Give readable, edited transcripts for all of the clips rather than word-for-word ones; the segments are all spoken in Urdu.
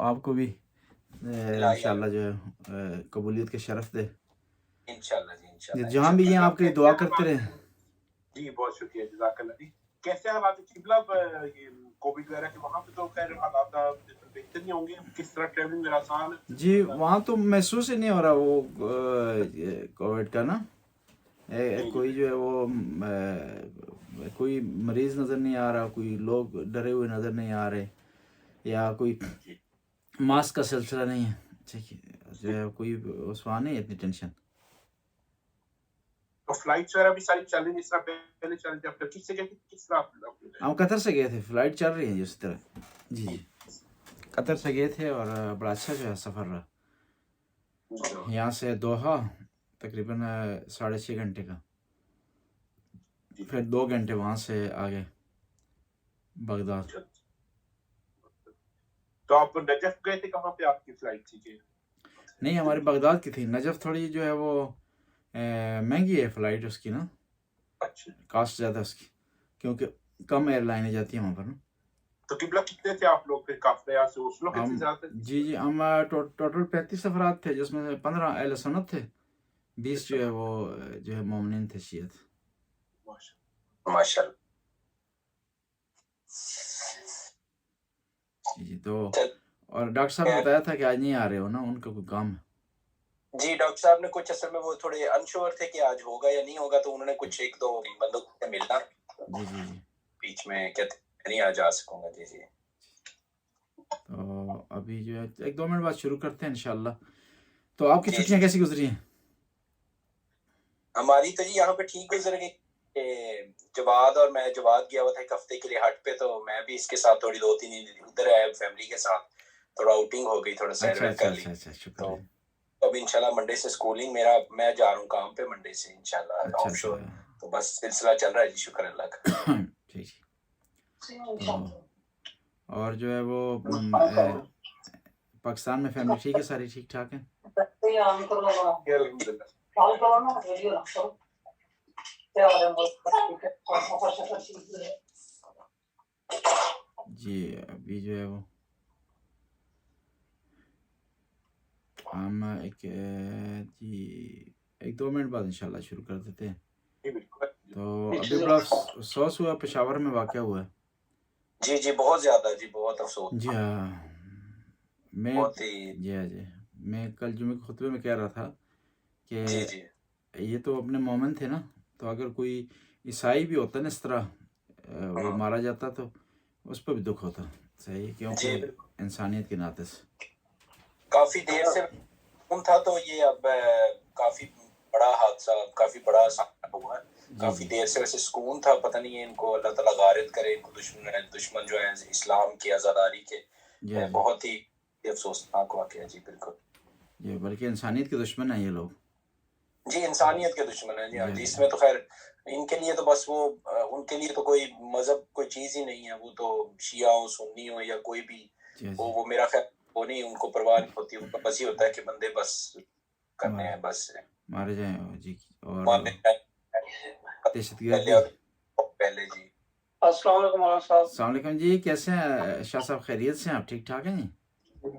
آپ کو بھی انشاءاللہ جو ہے قبولیت کے شرف دے. انشاءاللہ جی انشاءاللہ. جہاں بھی ہیں آپ کے لیے دعا کرتے رہیں. جی بہت شکریہ جزاک اللہ جی. کیسے حالات مطلب کووڈ وغیرہ کے وہاں پہ تو خیر حالات بہتر نہیں ہوں گے؟ کس طرح ٹریولنگ میرا آسان ہے؟ جی وہاں تو محسوس ہی نہیں ہو رہا وہ کووڈ کا نا. کوئی جو ہے وہ کوئی مریض نظر نہیں آ رہا, کوئی لوگ ڈرے ہوئے نظر نہیں آ رہے, یا کوئی ماسک کا سلسلہ نہیں ہے. ٹھیک ہے جو ہے کوئی اس وہاں نہیں اتنی ٹینشن. تو فلائٹس وغیرہ بھی ساری چل رہی ہیں جس طرح پہلے چل رہی تھی؟ آپ کس سے گئے تھے, کس طرح ہم قطر سے گئے تھے, فلائٹ چل رہی ہے جس طرح. جی جی قطر سے گئے تھے اور بڑا اچھا جو ہے سفر رہا. یہاں سے دوحہ تقریباً 6.5 گھنٹے کا, پھر 2 گھنٹے وہاں سے آگے بغداد. تو آپ نجف گئے تھے, کہاں پہ آپ کی فلائٹ تھی؟ نہیں ہماری بغداد کی تھی. نجف تھوڑی جو ہے وہ مہنگی ہے فلائٹ اس کی نا, کاسٹ زیادہ اس کی, کیونکہ کم ایئر لائنیں جاتی ہیں وہاں پر نا. تو قبلہ کتنے تھے آپ لوگ پھر کافریا سے اس لوگ کتنے ہم زیادہ تھے؟ جی ہم ٹوٹل 35 افراد تھے, جس میں سے 15 اہل سنت تھے, 20 جو ہے وہ جو ہے مومنین تھے شیعت. ماشاء اللہ. جی تو اور ڈاکٹر صاحب نے بتایا تھا کہ آج نہیں آ رہے ہو نا, ان کا کوئی کام ہے. جی ڈاکٹر صاحب نے کچھ اصل میں وہ تھوڑے انشور تھے کہ آج ہوگا یا نہیں ہوگا, تو انہوں نے کچھ 1-2 بندوں سے ملنا جی جی جی بیچ میں کہتے نہیں آ جا سکوں گا. جی جی تو ابھی جو ہے 1-2 منٹ بعد شروع کرتے ہیں انشاءاللہ. تو آپ کی چھٹیاں کیسی گزری ہیں؟ ہماری تو جی یہاں پہ ٹھیک گزر گئی. جواد اور میں, جواد گیا ہوا تھا 1 ہفتے کے لیے ہٹ پہ, تو میں بھی اس کے ساتھ تھوڑی 2-3 دن ادھر آیا فیملی کے ساتھ, تھوڑا آؤٹنگ ہو گئی, تھوڑا سیر ویر کر لی. اچھا شکر تو ہے. اب انشاءاللہ منڈے سے اسکولنگ میرا, میں جا رہا ہوں کام پہ منڈے سے انشاءاللہ آف شور. تو بس سلسلہ چل رہا ہے جی, شکر اللہ کا. جی تو اور جو ہے وہ پاکستان میں فیملی ٹھیک ہے, ساری ٹھیک ٹھاک ہیں؟ جی ابھی جو ہے وہ ہم جی 1-2 منٹ بعد انشاءاللہ شروع کر دیتے ہیں. تو ابھی بڑا افسوس ہوا, پشاور میں واقع ہوا ہے. جی جی بہت زیادہ جی, بہت افسوس. جی ہاں میں کل جمعے کے خطبے میں کہہ رہا تھا کہ یہ تو اپنے مومن تھے نا, تو اگر کوئی عیسائی بھی ہوتا نا اس طرح وہ مارا جاتا تو اس پہ بھی دکھ ہوتا. صحیح, کیونکہ انسانیت کے ناطے سے کافی دیر سے تھا, تو یہ اب کافی بڑا حادثہ, کافی بڑا سامنا ہوا ہے. کافی دیر سے ویسے سکون تھا, پتہ نہیں ان کو اللہ تعالیٰ غارت کرے, ان کو دشمن جو ہے اسلام کی آزاداری کے, بہت ہی افسوسناک واقعہ. جی بالکل جی, بلکہ انسانیت کے دشمن ہیں یہ لوگ. جی انسانیت کے دشمن ہیں. جی ہاں جی, اس میں تو خیر ان کے لیے تو بس وہ, ان کے لیے تو کوئی مذہب کوئی چیز ہی نہیں ہے, وہ تو شیعہ ہو سنی ہو یا کوئی بھی وہ میرا خیر وہ نہیں, ان کو پرواہ نہیں ہوتی. ان کا بس یہ ہوتا ہے کہ بندے بس کرنے ہیں, بس مارے جائیں. جی اور دہشت گردی پہلے. جی السلام علیکم مولانا صاحب. السلام علیکم جی, کیسے ہیں شاہ صاحب, خیریت سے ہیں آپ, ٹھیک ٹھاک ہیں جی؟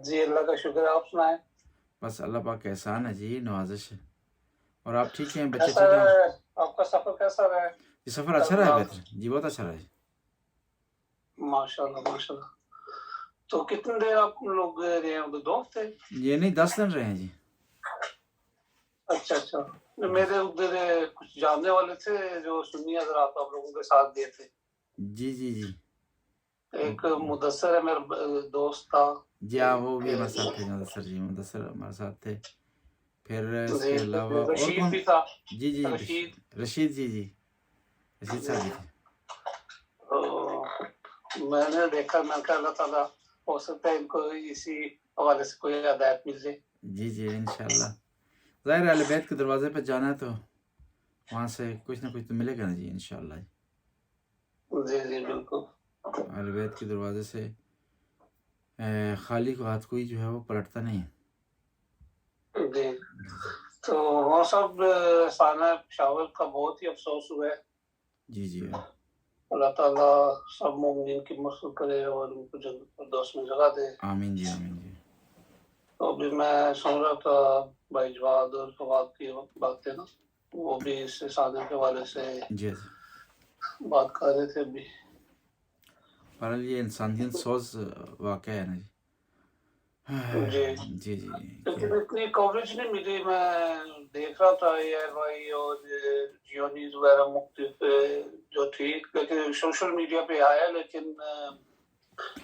جی اللہ کا شکر ہے, آپ سنائیں. بس اللہ پاک کا احسان ہے جی, نوازش ہے. اور آپ ٹھیک ہیں, بچے کیسا ٹھیک ہیں؟ آپ کا سفر کیسا رہا؟ یہ سفر اچھا رہا, بہتر جی, بہت اچھا رہا. ماشاء اللہ ماشاء اللہ. تو کتنے دیر آپ لوگ رہے ہیں؟ 2 ہفتے؟ یہ نہیں 10 دن رہے ہیں جی. اچھا اچھا. میرے ادھر کچھ جاننے والے تھے جو سنی حضرات آپ لوگوں کے ساتھ گئے تھے. جی جی جی, ایک مدثر ہے میرا دوست تھا. جی ہاں, وہ بھی ہمارے ساتھ تھے. مدثر جی, مدثر ہمارے ساتھ تھے. پھر اس کے علاوہ اور رشید کون بھی تھا. جی جی رشید جی جی, رشید صاحب بھی تھے. میں نے دیکھا, میں کہ اللہ تعالیٰ ہو سکتا ہے ان کو اسی حوالے سے کوئی ہدایت مل جائے. جی جی انشاءاللہ. ظاہر اہل بیت کے دروازے پہ جانا ہے تو وہاں سے کچھ نہ کچھ تو ملے گا نا جی, انشاءاللہ. جی جی بالکل. اہل بیت کے دروازے سے خالی کو ہاتھ کوئی جو ہے وہ پلٹتا نہیں ہے. جی تو وہ سب سانحہ پشاور کا بہت ہی افسوس ہوا ہے. جی جی اللہ تعالیٰ سب مومنین کی مغفرت کرے اور ان کو جنت الفردوس میں جگہ دے. آمین جی, آمین جی. تو ابھی میں سن رہا تھا بھائی جواد اور فواد کی باتیں نا، وہ بھی اس رسالے کے حوالے سے جی بات کر رہے تھے ابھی. بہرحال یہ انسانیت سوز واقعہ ہے نا جی جی جی لیکن اتنی کوریج نہیں ملی. میں دیکھ رہا تھا اے آئی وائی اور جیو نیوز وغیرہ مختلف جو تھی، لیکن سوشل میڈیا پہ آیا، لیکن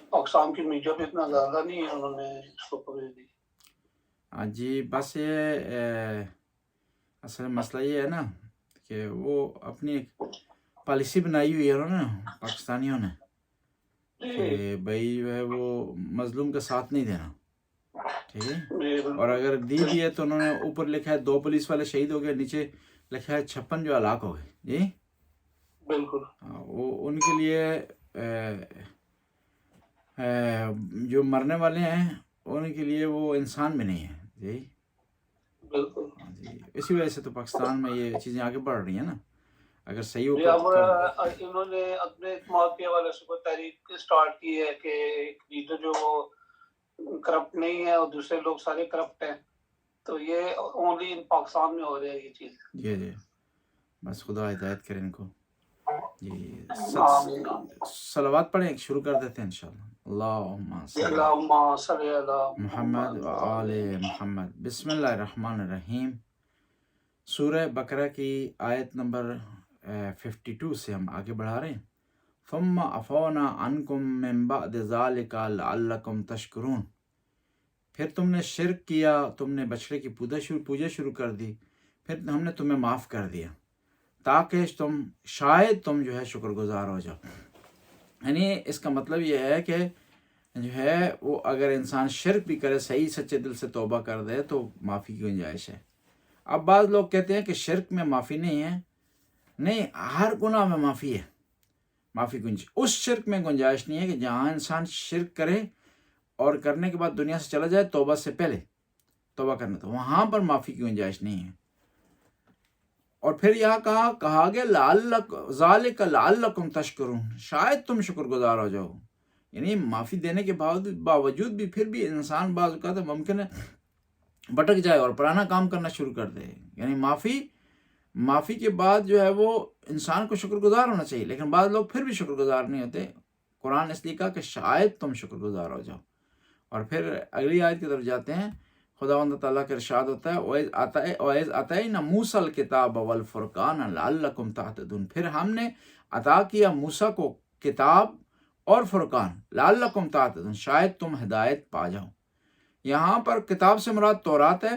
پاکستان کی میڈیا پہ اتنا زیادہ نہیں ہے انہوں نے اس کو کوریج دی. جی بس یہ اصل مسئلہ یہ ہے نا کہ وہ اپنی ایک پالیسی بنائی ہوئی ہے انہوں نے پاکستانیوں نے کہ بھائی جو ہے وہ مظلوم کا ساتھ نہیں دینا، ٹھیک ہے. اور اگر دی بھی ہے تو انہوں نے اوپر لکھا ہے 2 پولیس والے شہید ہو گئے، نیچے لکھا ہے 56 جو ہلاک ہو گئے. جی بالکل وہ ان کے لیے جو مرنے والے ہیں ان کے لیے وہ انسان بھی نہیں ہے. جی بالکل جی اسی وجہ سے تو پاکستان میں یہ چیزیں آگے بڑھ رہی ہیں نا. اگر صحیح جی اب انہوں نے اپنے اعتماد کے حوالے سے کوئی تحریک اسٹارٹ کی ہے کہ ایک لیڈر جو وہ کرپٹ نہیں ہے اور دوسرے لوگ سارے کرپٹ ہیں، تو یہ اونلی ان پاکستان میں ہو رہی ہے یہ چیز. جی جی بس خدا ہدایت کرے ان کو. جی آمین. صلوات پڑھیں، شروع کر دیتے ہیں انشاءاللہ. اللہم صلی اللہم صلی علی محمد و آل محمد. بسم اللہ الرحمن الرحیم. سورہ بقرہ کی آیت نمبر 52 سے ہم آگے بڑھا رہے ہیں. ثم عفونا عنکم من بعد ذالک لعلکم تشکرون. پھر تم نے شرک کیا، تم نے بچڑے کی پوجا شروع کر دی، پھر ہم نے تمہیں معاف کر دیا تاکہ شاید تم جو ہے شکر گزار ہو جاؤ. یعنی اس کا مطلب یہ ہے کہ جو ہے وہ اگر انسان شرک بھی کرے، صحیح سچے دل سے توبہ کر دے تو معافی کی گنجائش ہے. اب بعض لوگ کہتے ہیں کہ شرک میں معافی نہیں ہے. نہیں، ہر گناہ میں معافی ہے، معافی اس شرک میں گنجائش نہیں ہے کہ جہاں انسان شرک کرے اور کرنے کے بعد دنیا سے چلا جائے توبہ سے پہلے توبہ کرنا، تو وہاں پر معافی کی گنجائش نہیں ہے. اور پھر یہاں کہا گیا ذالک لعلکم تشکرون، شاید تم شکر گزار ہو جاؤ. یعنی معافی دینے کے باوجود بھی پھر بھی انسان بعض اوقات ممکن ہے بھٹک جائے اور پرانا کام کرنا شروع کر دے. یعنی معافی کے بعد جو ہے وہ انسان کو شکر گزار ہونا چاہیے، لیکن بعض لوگ پھر بھی شکر گزار نہیں ہوتے. قرآن اس لیے کہا کہ شاید تم شکر گزار ہو جاؤ. اور پھر اگلی آیت کی طرف جاتے ہیں. خداوند تعالیٰ کا ارشاد ہوتا ہے وَإِذْ آتَيْنَا مُوسَى الْكِتَابَ وَالْفُرْقَانَ لَعَلَّكُمْ تَهْتَدُونَ. پھر ہم نے عطا کیا موسیٰ کو کتاب اور فرقان، لَعَلَّكُمْ تَهْتَدُونَ، شاید تم ہدایت پا جاؤ. یہاں پر کتاب سے مراد تورات ہے،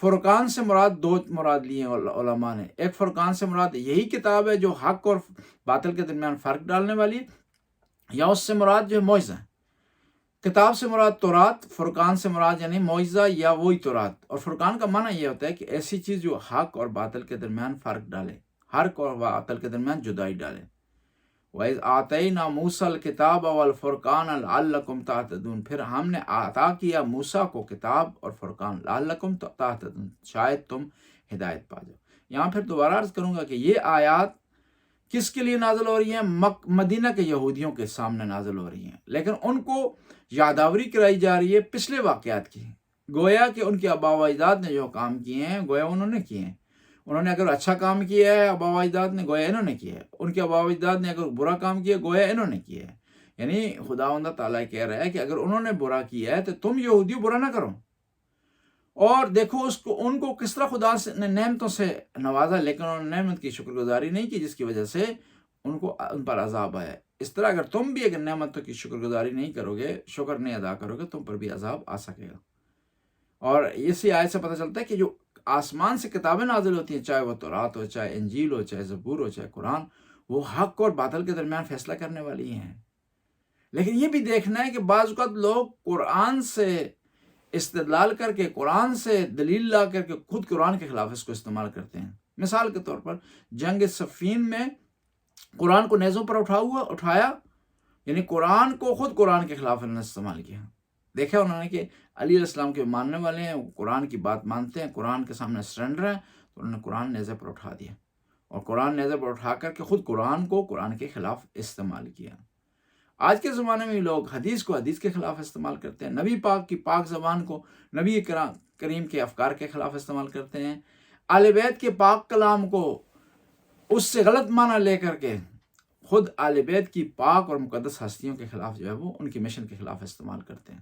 فرقان سے مراد 2 مراد لیے ہیں علماء نے. ایک فرقان سے مراد یہی کتاب ہے جو حق اور باطل کے درمیان فرق ڈالنے والی ہے، یا اس سے مراد جو ہے معجزہ. کتاب سے مراد تورات، فرقان سے مراد یعنی معجزہ یا وہی تورات. اور فرقان کا معنی یہ ہوتا ہے کہ ایسی چیز جو حق اور باطل کے درمیان فرق ڈالے، حق اور باطل کے درمیان جدائی ڈالے. وَإِذْ آتَيْنَا مُوسَى الْكِتَابَ وَالْفُرْقَانَ لَعَلَّكُمْ تَهْتَدُونَ. پھر ہم نے عطا کیا موسیٰ کو کتاب اور فرقان، لَعَلَّكُمْ تَهْتَدُونَ، شاید تم ہدایت پا جاؤ. یہاں پھر دوبارہ عرض کروں گا کہ یہ آیات کس کے لیے نازل ہو رہی ہیں؟ مدینہ کے یہودیوں کے سامنے نازل ہو رہی ہیں، لیکن ان کو یادآوری کرائی جا رہی ہے پچھلے واقعات کی. گویا کہ ان کے آبا و اجداد نے جو کام کیے ہیں گویا انہوں نے کیے ہیں. انہوں نے اگر اچھا کام کیا ہے آبا و اجداد نے، گویا انہوں نے کیا ہے. ان کے آبا و اجداد نے اگر برا کام کیا گویا انہوں نے کیا ہے. یعنی خداوند تعالیٰ کہہ رہا ہے کہ اگر انہوں نے برا کیا ہے تو تم یہودیوں برا نہ کرو. اور دیکھو ان کو کس طرح خدا نے نعمتوں سے نوازا، لیکن انہوں نے نعمت کی شکر گزاری نہیں کی، جس کی وجہ سے ان پر عذاب آیا. اس طرح اگر تم بھی اگر نعمتوں کی شکر گزاری نہیں کرو گے، شکر نہیں ادا کرو گے، تم پر بھی عذاب آ سکے گا. اور اسی آیت سے پتہ چلتا ہے کہ جو آسمان سے کتابیں نازل ہوتی ہیں، چاہے وہ تورات ہو، چاہے انجیل ہو، چاہے زبور ہو، چاہے قرآن، وہ حق اور باطل کے درمیان فیصلہ کرنے والی ہیں. لیکن یہ بھی دیکھنا ہے کہ بعض اوقات لوگ قرآن سے استدلال کر کے، قرآن سے دلیل لا کر کے خود قرآن کے خلاف اس کو استعمال کرتے ہیں. مثال کے طور پر جنگ صفین میں قرآن کو نیزوں پر اٹھایا، یعنی قرآن کو خود قرآن کے خلاف انہوں نے استعمال کیا. دیکھا انہوں نے کہ علی علیہ السلام کے ماننے والے ہیں، وہ قرآن کی بات مانتے ہیں، قرآن کے سامنے سرنڈر ہیں، تو انہوں نے قرآن نیزے پر اٹھا دیا، اور قرآن نیزے پر اٹھا کر کے خود قرآن کو قرآن کے خلاف استعمال کیا. آج کے زمانے میں لوگ حدیث کو حدیث کے خلاف استعمال کرتے ہیں، نبی پاک کی پاک زبان کو نبی کریم کے افکار کے خلاف استعمال کرتے ہیں، اہل بیت کے پاک کلام کو اس سے غلط معنی لے کر کے خود اہل بیت کی پاک اور مقدس ہستیوں کے خلاف جو ہے وہ ان کی مشن کے خلاف استعمال کرتے ہیں۔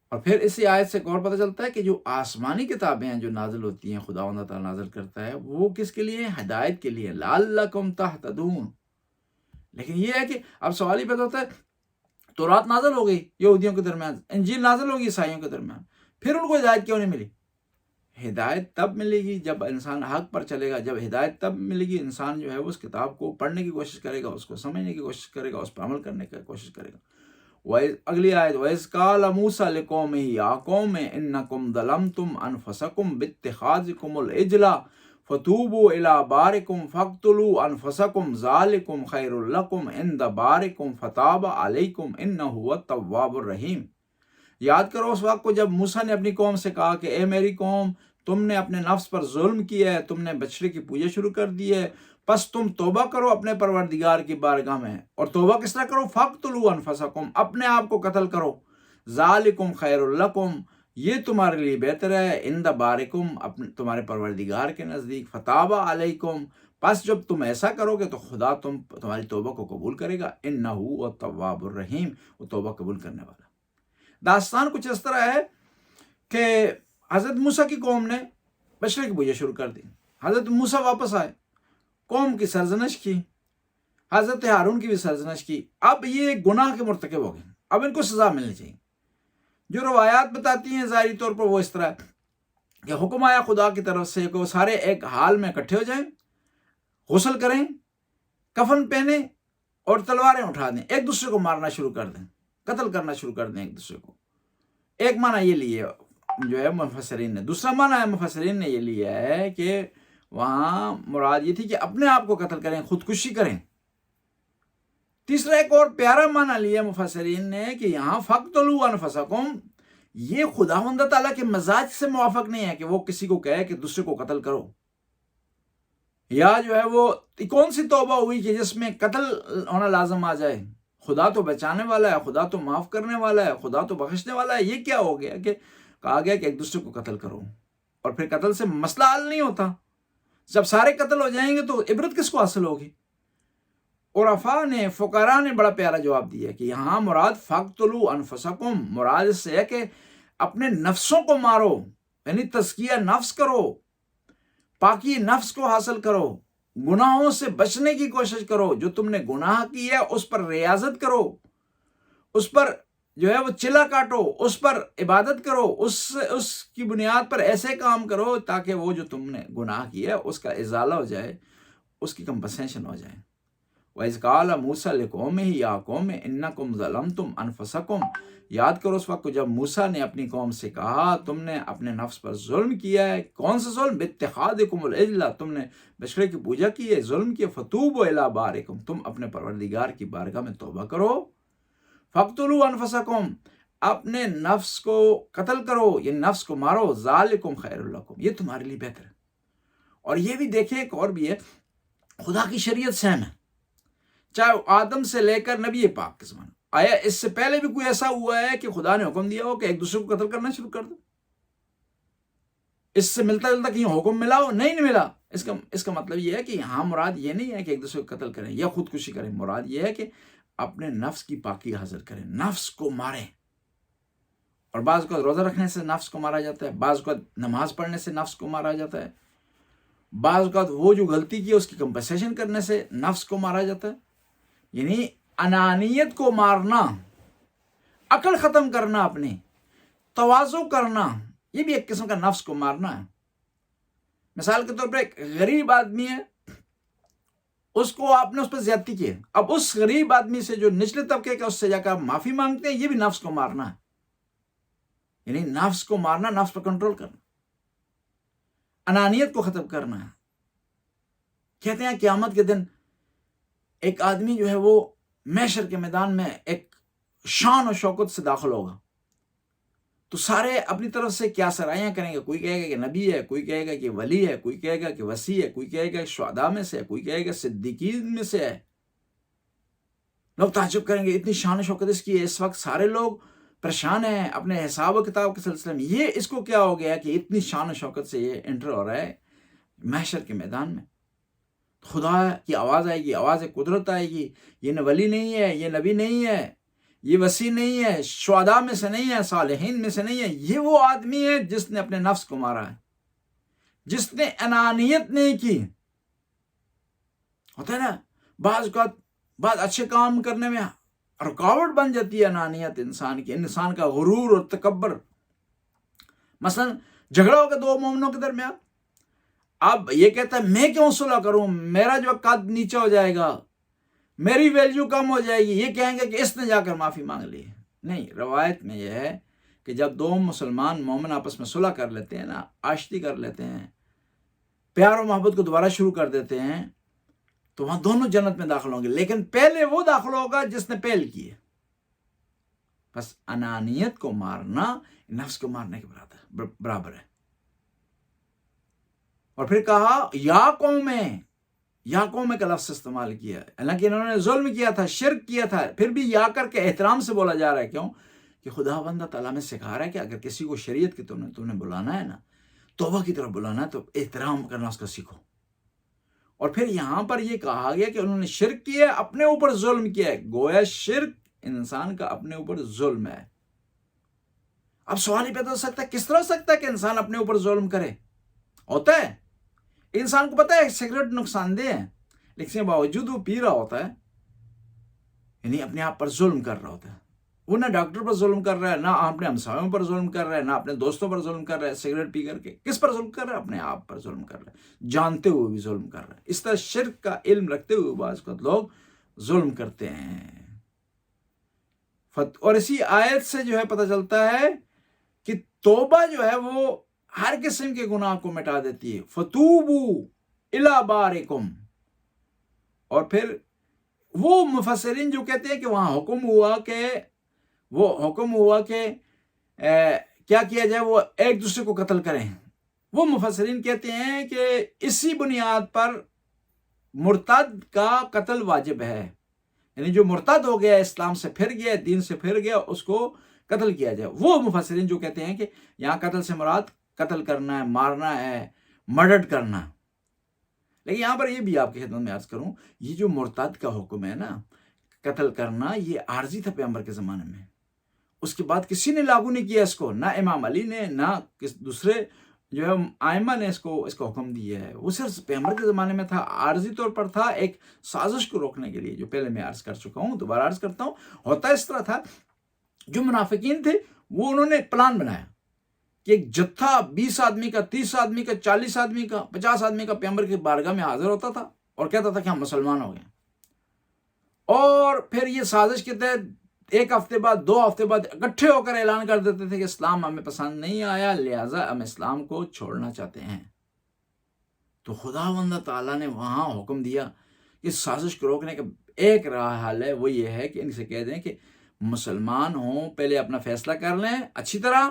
اور پھر اسی آیت سے ایک اور پتہ چلتا ہے کہ جو آسمانی کتابیں ہیں جو نازل ہوتی ہیں، خداوند تعالیٰ نازل کرتا ہے، وہ کس کے لیے؟ ہدایت کے لیے، لعلکم تہتدون۔ لیکن یہ ہے کہ اب سوال ہی پیدا ہوتا ہے، تورات نازل ہو گئی یہودیوں کے درمیان، انجیل نازل ہوگی عیسائیوں کے درمیان، پھر ان کو ہدایت کیوں نہیں ملی؟ ہدایت تب ملے گی جب انسان حق پر چلے گا، جب ہدایت تب ملے گی انسان جو ہے اس کتاب کو پڑھنے کی کوشش کرے گا، اس کو سمجھنے کی کوشش کرے گا، اس پر عمل کرنے کی کوشش کرے گا۔ اگلی آیت، وَإِذْ قَالَ مُوسَىٰ لِقَوْمِهِ يَا قَوْمِ إِنَّكُمْ ظَلَمْتُمْ أَنفُسَكُمْ بِاتِّخَاذِكُمُ الْعِجْلَ فَتُوبُوا إِلَىٰ بَارِئِكُمْ فَاقْتُلُوا أَنفُسَكُمْ ذَٰلِكُمْ خَيْرٌ لَكُمْ عِندَ بَارِئِكُمْ فَتَابَ عَلَيْكُمْ إِنَّهُ هُوَ التَّوَّابُ الرَّحِيمُ۔ یاد کرو اس وقت کو جب موسیٰ نے اپنی قوم سے کہا کہ اے میری قوم، تم نے اپنے نفس پر ظلم کیا ہے، تم نے بچڑے کی پوجا شروع کر دی ہے، پس تم توبہ کرو اپنے پروردگار کی بارگاہ میں۔ اور توبہ کس طرح کرو؟ فَاقْتُلُوا أَنفُسَكُمْ، اپنے آپ کو قتل کرو، ذَٰلِكُمْ خَيْرٌ لَكُمْ، یہ تمہارے لیے بہتر ہے، عند بارئکم، تمہارے پروردگار کے نزدیک، فَتَابَ عَلَيْكُمْ، پس جب تم ایسا کرو گے تو خدا تمہاری توبہ کو قبول کرے گا، إِنَّهُ هُوَ التَّوَّابُ الرَّحِيمُ، وہ توبہ قبول کرنے والا۔ داستان کچھ اس طرح ہے کہ حضرت موسیٰ کی قوم نے بچڑے کی پوجا شروع کر دی، حضرت موسیٰ واپس آئے، قوم کی سرزنش کی، حضرت ہارون کی بھی سرزنش کی، اب یہ گناہ کے مرتکب ہو گئے، اب ان کو سزا ملنی چاہیے۔ جو روایات بتاتی ہیں ظاہری طور پر وہ اس طرح ہے کہ حکم آیا خدا کی طرف سے کہ وہ سارے ایک حال میں اکٹھے ہو جائیں، غسل کریں، کفن پہنیں اور تلواریں اٹھا دیں، ایک دوسرے کو مارنا شروع کر دیں، قتل کرنا شروع کر دیں ایک دوسرے کو۔ ایک معنی یہ لیے جو ہے مفسرین نے، دوسرا معنی ہے مفسرین نے یہ لیا ہے کہ وہاں مراد یہ تھی کہ اپنے آپ کو قتل کریں، خودکشی کریں۔ تیسرا ایک اور پیارا معنی لیا مفسرین نے کہ یہاں فَاقْتُلُوا أَنفُسَكُمْ، یہ خداوند تعالیٰ کے مزاج سے موافق نہیں ہے کہ وہ کسی کو کہے کہ دوسرے کو قتل کرو، یا جو ہے وہ کون سی توبہ ہوئی کہ جس میں قتل ہونا لازم آ جائے؟ خدا تو بچانے والا ہے، خدا تو معاف کرنے والا ہے، خدا تو بخشنے والا ہے۔ یہ کیا ہو گیا کہ کہا گیا کہ ایک دوسرے کو قتل کرو، اور پھر قتل سے مسئلہ حل نہیں ہوتا۔ جب سارے قتل ہو جائیں گے تو عبرت کس کو حاصل ہوگی؟ عرفاء نے، فقراء نے بڑا پیارا جواب دیا کہ یہاں مراد فَاقْتُلُوا أَنفُسَكُمْ، مراد اس سے ہے کہ اپنے نفسوں کو مارو، یعنی تزکیہ نفس کرو، پاکی نفس کو حاصل کرو، گناہوں سے بچنے کی کوشش کرو، جو تم نے گناہ کی ہے اس پر ریاضت کرو، اس پر جو ہے وہ چلا کاٹو، اس پر عبادت کرو، اس کی بنیاد پر ایسے کام کرو تاکہ وہ جو تم نے گناہ کیا ہے اس کا ازالہ ہو جائے، اس کی کمپنسیشن ہو جائے۔ وَإِذْ قَالَ مُوسَىٰ لِقَوْمِهِ يَا قَوْمِ إِنَّكُمْ ظَلَمْتُمْ أَنفُسَكُمْ، یاد کرو اس وقت کو جب موسیٰ نے اپنی قوم سے کہا تم نے اپنے نفس پر ظلم کیا ہے۔ کون سا ظلم؟ بِاتِّخَاذِكُمُ الْعِجْلَ، تم نے بچڑے کی پوجا کی ہے، ظلم کیا۔ فَتُوبُوا إِلَىٰ بَارِئِكُمْ، تم اپنے پروردگار کی بارگاہ میں توبہ کرو۔ فَاقْتُلُوا أَنفُسَكُمْ، اپنے نفس کو قتل کرو، یہ نفس کو مارو، ذَٰلِكُمْ خَيْرٌ لَكُمْ، یہ تمہارے لیے بہتر ہے۔ اور یہ بھی دیکھیں ایک اور بھی ہے، خدا کی شریعت سیم ہے، چاہے آدم سے لے کر نبی پاک کے زمانے۔ آیا اس سے پہلے بھی کوئی ایسا ہوا ہے کہ خدا نے حکم دیا ہو کہ ایک دوسرے کو قتل کرنا شروع کر دو؟ اس سے ملتا جلتا کہیں حکم ملا ہو؟ نہیں ملا۔ اس کا مطلب یہ ہے کہ یہاں مراد یہ نہیں ہے کہ ایک دوسرے کو قتل کریں یا خودکشی کریں، مراد یہ ہے کہ اپنے نفس کی پاکی حاصل کریں، نفس کو ماریں۔ اور بعض کو روزہ رکھنے سے نفس کو مارا جاتا ہے، بعض کو نماز پڑھنے سے نفس کو مارا جاتا ہے، بعض اوقات وہ جو غلطی کی اس کی کمپنسیشن کرنے سے نفس کو مارا جاتا ہے۔ یعنی انانیت کو مارنا، عقل ختم کرنا، اپنی تواضع کرنا، یہ بھی ایک قسم کا نفس کو مارنا ہے۔ مثال کے طور پر ایک غریب آدمی ہے، اس کو آپ نے اس پر زیادتی کی ہے، اب اس غریب آدمی سے جو نچلے طبقے کا اس سے جا کر آپ معافی مانگتے ہیں، یہ بھی نفس کو مارنا ہے۔ یعنی نفس کو مارنا، نفس پر کنٹرول کرنا، انانیت کو ختم کرنا ہے۔ کہتے ہیں قیامت کے دن ایک آدمی جو ہے وہ محشر کے میدان میں ایک شان و شوکت سے داخل ہوگا، تو سارے اپنی طرف سے کیا سرائیاں کریں گے، کوئی کہے گا کہ نبی ہے، کوئی کہے گا کہ ولی ہے، کوئی کہے گا کہ وصی ہے، کوئی کہے گا کہ شہداء میں سے ہے، کوئی کہے گا صدیقین میں سے ہے۔ لوگ تعجب کریں گے اتنی شان و شوکت اس کی ہے، اس وقت سارے لوگ پریشان ہیں اپنے حساب و کتاب کے سلسلے میں، یہ اس کو کیا ہو گیا کہ اتنی شان و شوکت سے یہ انٹر ہو رہا ہے محشر کے میدان میں. خدا کی آواز آئے گی، آواز قدرت آئے گی. یہ ولی نہیں ہے، یہ نبی نہیں ہے، یہ وسیع نہیں ہے، شہداء میں سے نہیں ہے، صالحین میں سے نہیں ہے. یہ وہ آدمی ہے جس نے اپنے نفس کو مارا ہے، جس نے انانیت نہیں کی. ہوتا ہے نا بعض اوقات بعض اچھے کام کرنے میں رکاوٹ بن جاتی ہے انانیت انسان کی، انسان کا غرور اور تکبر. مثلا جھگڑا ہوگا دو مومنوں کے درمیان، اب یہ کہتا ہے میں کیوں صلح کروں، میرا جو قد نیچا ہو جائے گا، میری ویلیو کم ہو جائے گی. یہ کہیں گے کہ اس نے جا کر معافی مانگ لی. نہیں، روایت میں یہ ہے کہ جب دو مسلمان مومن آپس میں صلح کر لیتے ہیں نا، آشتی کر لیتے ہیں، پیار و محبت کو دوبارہ شروع کر دیتے ہیں، تو وہاں دونوں جنت میں داخل ہوں گے، لیکن پہلے وہ داخل ہوگا جس نے پہل کی ہے. بس انانیت کو مارنا نفس کو مارنے کے برابر ہے. اور پھر کہا یا قوم کا لفظ استعمال کیا ہے، حالانکہ انہوں نے ظلم کیا تھا، شرک کیا تھا، پھر بھی یا کر کے احترام سے بولا جا رہا ہے. کیوں کہ خدا بندہ تعالیٰ میں سکھا رہا ہے کہ اگر کسی کو شریعت کی تم نے بلانا ہے نا، توبہ کی طرف بلانا ہے، تو احترام کرنا اس کا سیکھو. اور پھر یہاں پر یہ کہا گیا کہ انہوں نے شرک کیا ہے، اپنے اوپر ظلم کیا ہے. گویا شرک انسان کا اپنے اوپر ظلم ہے. اب سوال ہی پیدا ہو سکتا ہے کس طرح ہو سکتا ہے کہ انسان اپنے اوپر ظلم کرے؟ ہوتا ہے انسان کو پتا ہے سگریٹ نقصان دہ ہے، لیکن اس کے باوجود وہ پی رہا ہوتا ہے، یعنی اپنے آپ پر ظلم کر رہا ہوتا ہے. وہ نہ ڈاکٹر پر ظلم کر رہا ہے، نہ اپنے ہمسایوں پر ظلم کر رہا ہے، نہ اپنے دوستوں پر ظلم کر رہا ہے. سگریٹ پی کر کے کس پر ظلم کر رہا ہے؟ اپنے آپ پر ظلم کر رہا ہے، جانتے ہوئے بھی ظلم کر رہا ہے. اس طرح شرک کا علم رکھتے ہوئے بعض اوقات لوگ ظلم کرتے ہیں. اور اسی آیت سے جو ہے پتہ چلتا ہے کہ توبہ جو ہے وہ ہر قسم کے گناہ کو مٹا دیتی ہے. فتوبوا الی بارکم. اور پھر وہ مفسرین جو کہتے ہیں کہ وہاں حکم ہوا کہ کیا کیا جائے، وہ ایک دوسرے کو قتل کریں. وہ مفسرین کہتے ہیں کہ اسی بنیاد پر مرتد کا قتل واجب ہے، یعنی جو مرتد ہو گیا، اسلام سے پھر گیا، دین سے پھر گیا، اس کو قتل کیا جائے. وہ مفسرین جو کہتے ہیں کہ یہاں قتل سے مراد قتل کرنا ہے، مارنا ہے، مرڈر کرنا. لیکن یہاں پر یہ بھی آپ کی خدمت میں عرض کروں، یہ جو مرتد کا حکم ہے نا، قتل کرنا، یہ عارضی تھا پیغمبر کے زمانے میں. اس کے بعد کسی نے لاگو نہیں کیا اس کو، نہ امام علی نے، نہ دوسرے جو ہے ائمہ نے اس کو حکم دیا ہے. وہ صرف پیغمبر کے زمانے میں تھا، عارضی طور پر تھا، ایک سازش کو روکنے کے لیے، جو پہلے میں عرض کر چکا ہوں، دوبارہ عرض کرتا ہوں. ہوتا اس طرح تھا، جو منافقین تھے وہ انہوں نے پلان بنایا کہ ایک جتھا 20 آدمی کا، 30 آدمی کا، 40 آدمی کا، 50 آدمی کا پیغمبر کی بارگاہ میں حاضر ہوتا تھا اور کہتا تھا کہ ہم مسلمان ہو گئے. اور پھر یہ سازش کے تحت 1 ہفتے بعد، 2 ہفتے بعد اکٹھے ہو کر اعلان کر دیتے تھے کہ اسلام ہمیں پسند نہیں آیا، لہٰذا ہم اسلام کو چھوڑنا چاہتے ہیں. تو خداوند تعالیٰ نے وہاں حکم دیا کہ سازش کو روکنے کا ایک راہ حل ہے، وہ یہ ہے کہ ان سے کہہ دیں کہ مسلمان ہوں، پہلے اپنا فیصلہ کر لیں اچھی طرح،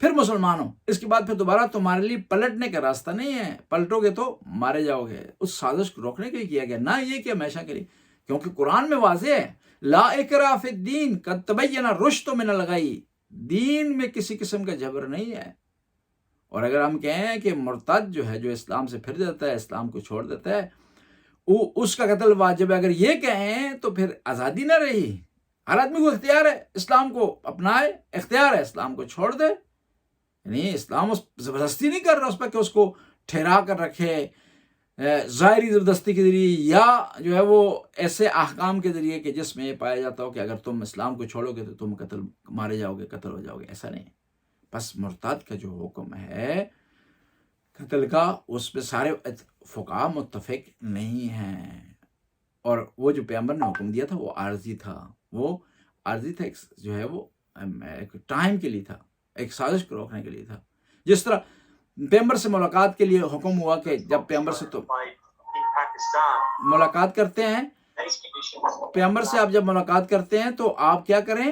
پھر مسلمان ہوں. اس کے بعد پھر دوبارہ تمہارے لیے پلٹنے کا راستہ نہیں ہے، پلٹو گے تو مارے جاؤ گے. اس سازش کو روکنے کے لیے کیا گیا، نہ یہ کہ ہمیشہ کے لیے، کیونکہ قرآن میں واضح ہے، لا اکراہ فی الدین قد تبین الرشد من الغی. دین میں کسی قسم کا جبر نہیں ہے. اور اگر ہم کہیں کہ مرتد جو ہے، جو اسلام سے پھر جاتا ہے، اسلام کو چھوڑ دیتا ہے، اس کا قتل واجب ہے، اگر یہ کہیں تو پھر آزادی نہ رہی. ہر آدمی کو اختیار ہے اسلام کو اپنائے، اختیار ہے اسلام کو چھوڑ دے. یعنی اسلام اس زبردستی نہیں کر رہا اس پر کہ اس کو ٹھہرا کر رکھے ظاہری زبردستی کے ذریعے، یا جو ہے وہ ایسے احکام کے ذریعے کہ جس میں یہ پایا جاتا ہو کہ اگر تم اسلام کو چھوڑو گے تو تم مارے جاؤ گے، قتل ہو جاؤ گے. ایسا نہیں. بس مرتد کا جو حکم ہے قتل کا، اس پہ سارے فقہا متفق نہیں ہیں. اور وہ جو پیغمبر نے حکم دیا تھا وہ عارضی تھا، ایک جو ہے وہ ایک ٹائم کے لیے تھا، ایک سازش کو روکنے کے لیے تھا. جس طرح پیغمبر سے ملاقات کے لیے حکم ہوا کہ جب پیغمبر سے تو ملاقات کرتے ہیں، پیغمبر سے آپ جب ملاقات کرتے ہیں تو آپ کیا کریں؟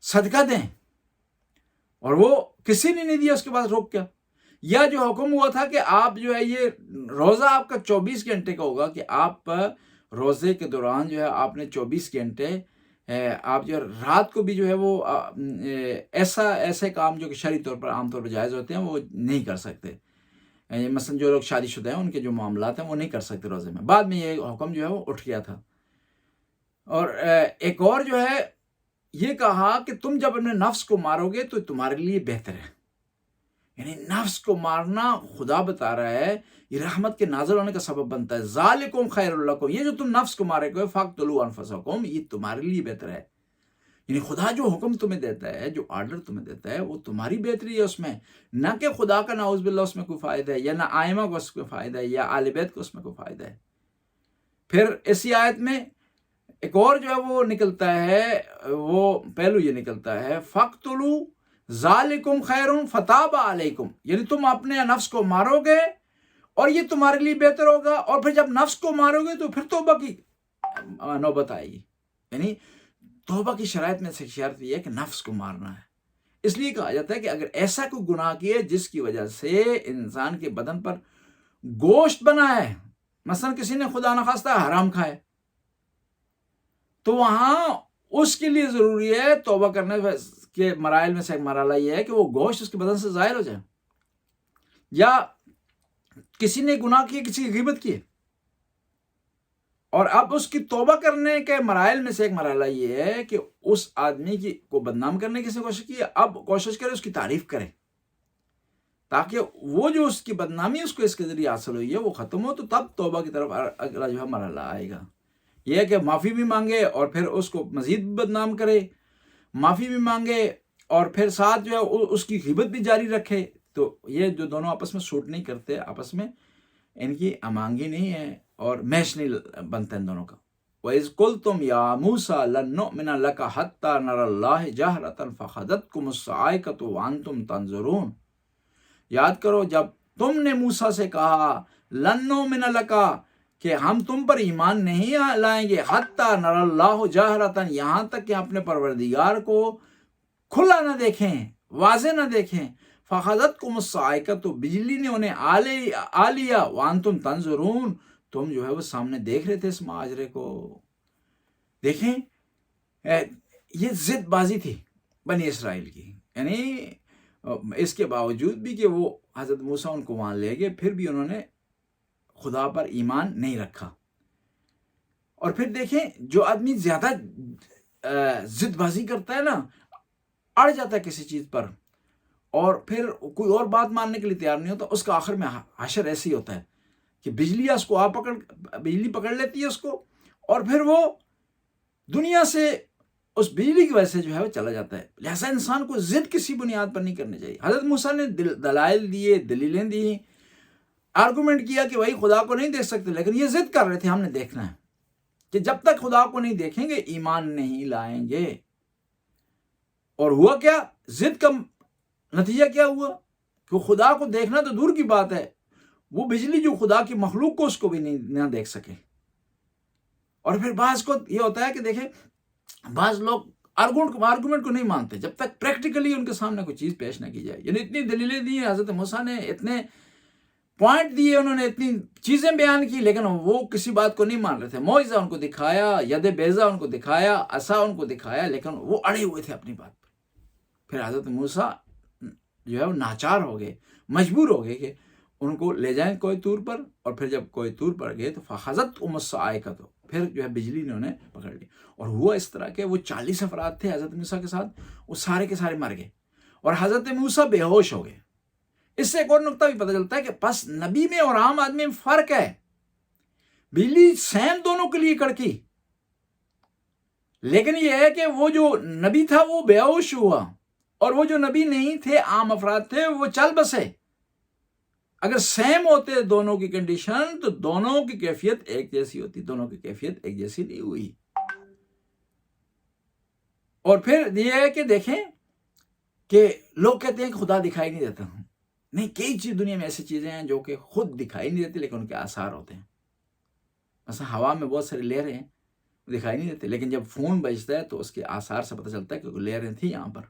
صدقہ دیں. اور وہ کسی نے نہیں دیا اس کے بعد روک کیا. یا جو حکم ہوا تھا کہ آپ جو ہے یہ روزہ آپ کا 24 گھنٹے کا ہوگا، کہ آپ روزے کے دوران جو ہے آپ نے 24 گھنٹے آپ جو رات کو بھی جو ہے وہ ایسے کام جو کہ شرعی طور پر عام طور پر جائز ہوتے ہیں وہ نہیں کر سکتے. مثلا جو لوگ شادی شدہ ہیں ان کے جو معاملات ہیں وہ نہیں کر سکتے روزے میں. بعد میں یہ حکم جو ہے وہ اٹھ گیا تھا. اور ایک اور جو ہے یہ کہا کہ تم جب اپنے نفس کو مارو گے تو تمہارے لیے بہتر ہے. یعنی نفس کو مارنا خدا بتا رہا ہے یہ رحمت کے نازل ہونے کا سبب بنتا ہے. ذالکم خیر لکم، یہ جو تم نفس کو مارے گے فاقتلوا انفسکم، یہ تمہارے لیے بہتر ہے. یعنی خدا جو حکم تمہیں دیتا ہے، جو آرڈر تمہیں دیتا ہے، وہ تمہاری بہتری ہے اس میں، نہ کہ خدا کا نعوذ باللہ اس میں کوئی فائدہ ہے، یا نہ آئمہ کو اس میں فائدہ ہے، یا آل بیت کو اس میں کوئی فائدہ ہے. پھر اسی آیت میں ایک اور جو ہے وہ نکلتا ہے، وہ پہلو یہ نکلتا ہے فَاقْتُلُوا ذَالِكُمْ خَيْرٌ فَتَابَ عَلَيْكُمْ، یعنی تم اپنے نفس کو مارو گے اور یہ تمہارے لیے بہتر ہوگا. اور پھر جب نفس کو مارو گے تو پھر توبہ کی نوبت آئے گی. یعنی توبہ کی شرائط میں سے شرط یہ ہے کہ نفس کو مارنا ہے. اس لیے کہا جاتا ہے کہ اگر ایسا کوئی گناہ کیے جس کی وجہ سے انسان کے بدن پر گوشت بنا ہے، مثلا کسی نے خدا نخواستہ حرام کھائے، تو وہاں اس کے لیے ضروری ہے توبہ کرنے کے مراحل میں سے ایک مرحلہ یہ ہے کہ وہ گوشت اس کے بدن سے ظاہر ہو جائے. یا کسی نے گناہ کیے، کسی کی غیبت کی، اور اب اس کی توبہ کرنے کے مراحل میں سے ایک مرحلہ یہ ہے کہ اس آدمی کو بدنام کرنے کی کوشش کی، اب کوشش کرے اس کی تعریف کرے، تاکہ وہ جو اس کی بدنامی اس کو اس کے ذریعے حاصل ہوئی ہے وہ ختم ہو. تو تب توبہ کی طرف اگلا جو ہے مرحلہ آئے گا. یہ ہے کہ معافی بھی مانگے اور پھر اس کو مزید بدنام کرے، معافی بھی مانگے اور پھر ساتھ جو ہے اس کی غیبت بھی جاری رکھے. تو یہ جو دونوں آپس میں سوٹ نہیں کرتے، آپس میں ان کی امانگی نہیں ہے اور میش نہیں بنتا ان دونوں کا. وَإِذْ قُلْتُمْ يَا مُوسَىٰ لَن نُّؤْمِنَ لَكَ حَتَّىٰ نَرَى اللَّهَ جَهْرَةً فَأَخَذَتْكُمُ الصَّاعِقَةُ وَأَنْتُمْ تَنظُرُونَ. یاد کرو جب تم نے موسیٰ سے کہا لَن نُّؤْمِنَ لَكَ، کہ ہم تم پر ایمان نہیں لائیں گے، حَتَّىٰ نَرَى اللَّهَ جَهْرَةً، یہاں تک کہ اپنے پروردگار کو کھلا نہ دیکھیں، واضح نہ دیکھیں. فَأَخَذَتْكُمُ الصَّاعِقَةُ، بجلی نے انہیں آ لیا، وَأَنْتُمْ تَنظُرُونَ، تم جو ہے وہ سامنے دیکھ رہے تھے اس ماجرے کو. دیکھیں یہ ضد بازی تھی بنی اسرائیل کی. یعنی اس کے باوجود بھی کہ وہ حضرت موسیٰ ان کو وہاں لے گئے، پھر بھی انہوں نے خدا پر ایمان نہیں رکھا. اور پھر دیکھیں جو آدمی زیادہ ضد بازی کرتا ہے نا، اڑ جاتا ہے کسی چیز پر اور پھر کوئی اور بات ماننے کے لیے تیار نہیں ہوتا، اس کا آخر میں حشر ایسے ہی ہوتا ہے کہ بجلی اس کو بجلی پکڑ لیتی ہے اس کو، اور پھر وہ دنیا سے اس بجلی کی وجہ سے جو ہے وہ چلا جاتا ہے. لہٰذا انسان کو ضد کسی بنیاد پر نہیں کرنی چاہیے. حضرت موسیٰ نے دلائل دیے، دلیلیں دی، آرگومنٹ کیا کہ بھائی خدا کو نہیں دیکھ سکتے، لیکن یہ ضد کر رہے تھے ہم نے دیکھنا ہے، کہ جب تک خدا کو نہیں دیکھیں گے ایمان نہیں لائیں گے. اور ہوا کیا؟ ضد کا نتیجہ کیا ہوا کہ خدا کو دیکھنا تو دور کی بات ہے، وہ بجلی جو خدا کی مخلوق کو اس کو بھی نہ دیکھ سکے. اور پھر بعض کو یہ ہوتا ہے کہ دیکھیں بعض لوگ آرگومنٹ کو نہیں مانتے جب تک پریکٹیکلی ان کے سامنے کوئی چیز پیش نہ کی جائے. یعنی اتنی دلیلیں دی ہیں حضرت موسیٰ نے، اتنے پوائنٹ دیے انہوں نے، اتنی چیزیں بیان کی، لیکن وہ کسی بات کو نہیں مان رہے تھے. معجزہ ان کو دکھایا، ید بیضا ان کو دکھایا، عصا ان کو دکھایا، لیکن وہ اڑے ہوئے تھے اپنی بات پر. پھر حضرت موسیٰ جو ہے وہ ناچار ہو گئے، مجبور ہو گئے کہ ان کو لے جائیں کوہ طور پر. اور پھر جب کوہ طور پر گئے تو فَأَخَذَتْهُمُ الصَّاعِقَةُ، پھر جو ہے بجلی نے انہیں پکڑ لی. اور ہوا اس طرح کہ وہ 40 افراد تھے حضرت موسیٰ کے ساتھ، وہ سارے کے سارے مر گئے اور حضرت موسیٰ بے ہوش ہو گئے. اس سے ایک اور نقطہ بھی پتہ چلتا ہے کہ پس نبی میں اور عام آدمی میں فرق ہے. بجلی سیم دونوں کے لیے کڑکی، لیکن یہ ہے کہ وہ جو نبی تھا وہ بے ہوش ہوا، اور وہ جو نبی نہیں تھے، عام افراد تھے، وہ چل بسے. اگر سیم ہوتے دونوں کی کنڈیشن تو دونوں کی کیفیت ایک جیسی ہوتی، دونوں کی کیفیت ایک جیسی نہیں ہوئی. اور پھر یہ ہے کہ دیکھیں کہ لوگ کہتے ہیں کہ خدا دکھائی نہیں دیتا. نہیں، کئی چیز دنیا میں ایسی چیزیں ہیں جو کہ خود دکھائی نہیں دیتی لیکن ان کے آثار ہوتے ہیں. مثلا ہوا میں بہت ساری لہریں ہیں، وہ دکھائی نہیں دیتے، لیکن جب فون بجتا ہے تو اس کے آثار سے پتہ چلتا ہے کہ لہریں تھیں یہاں پر.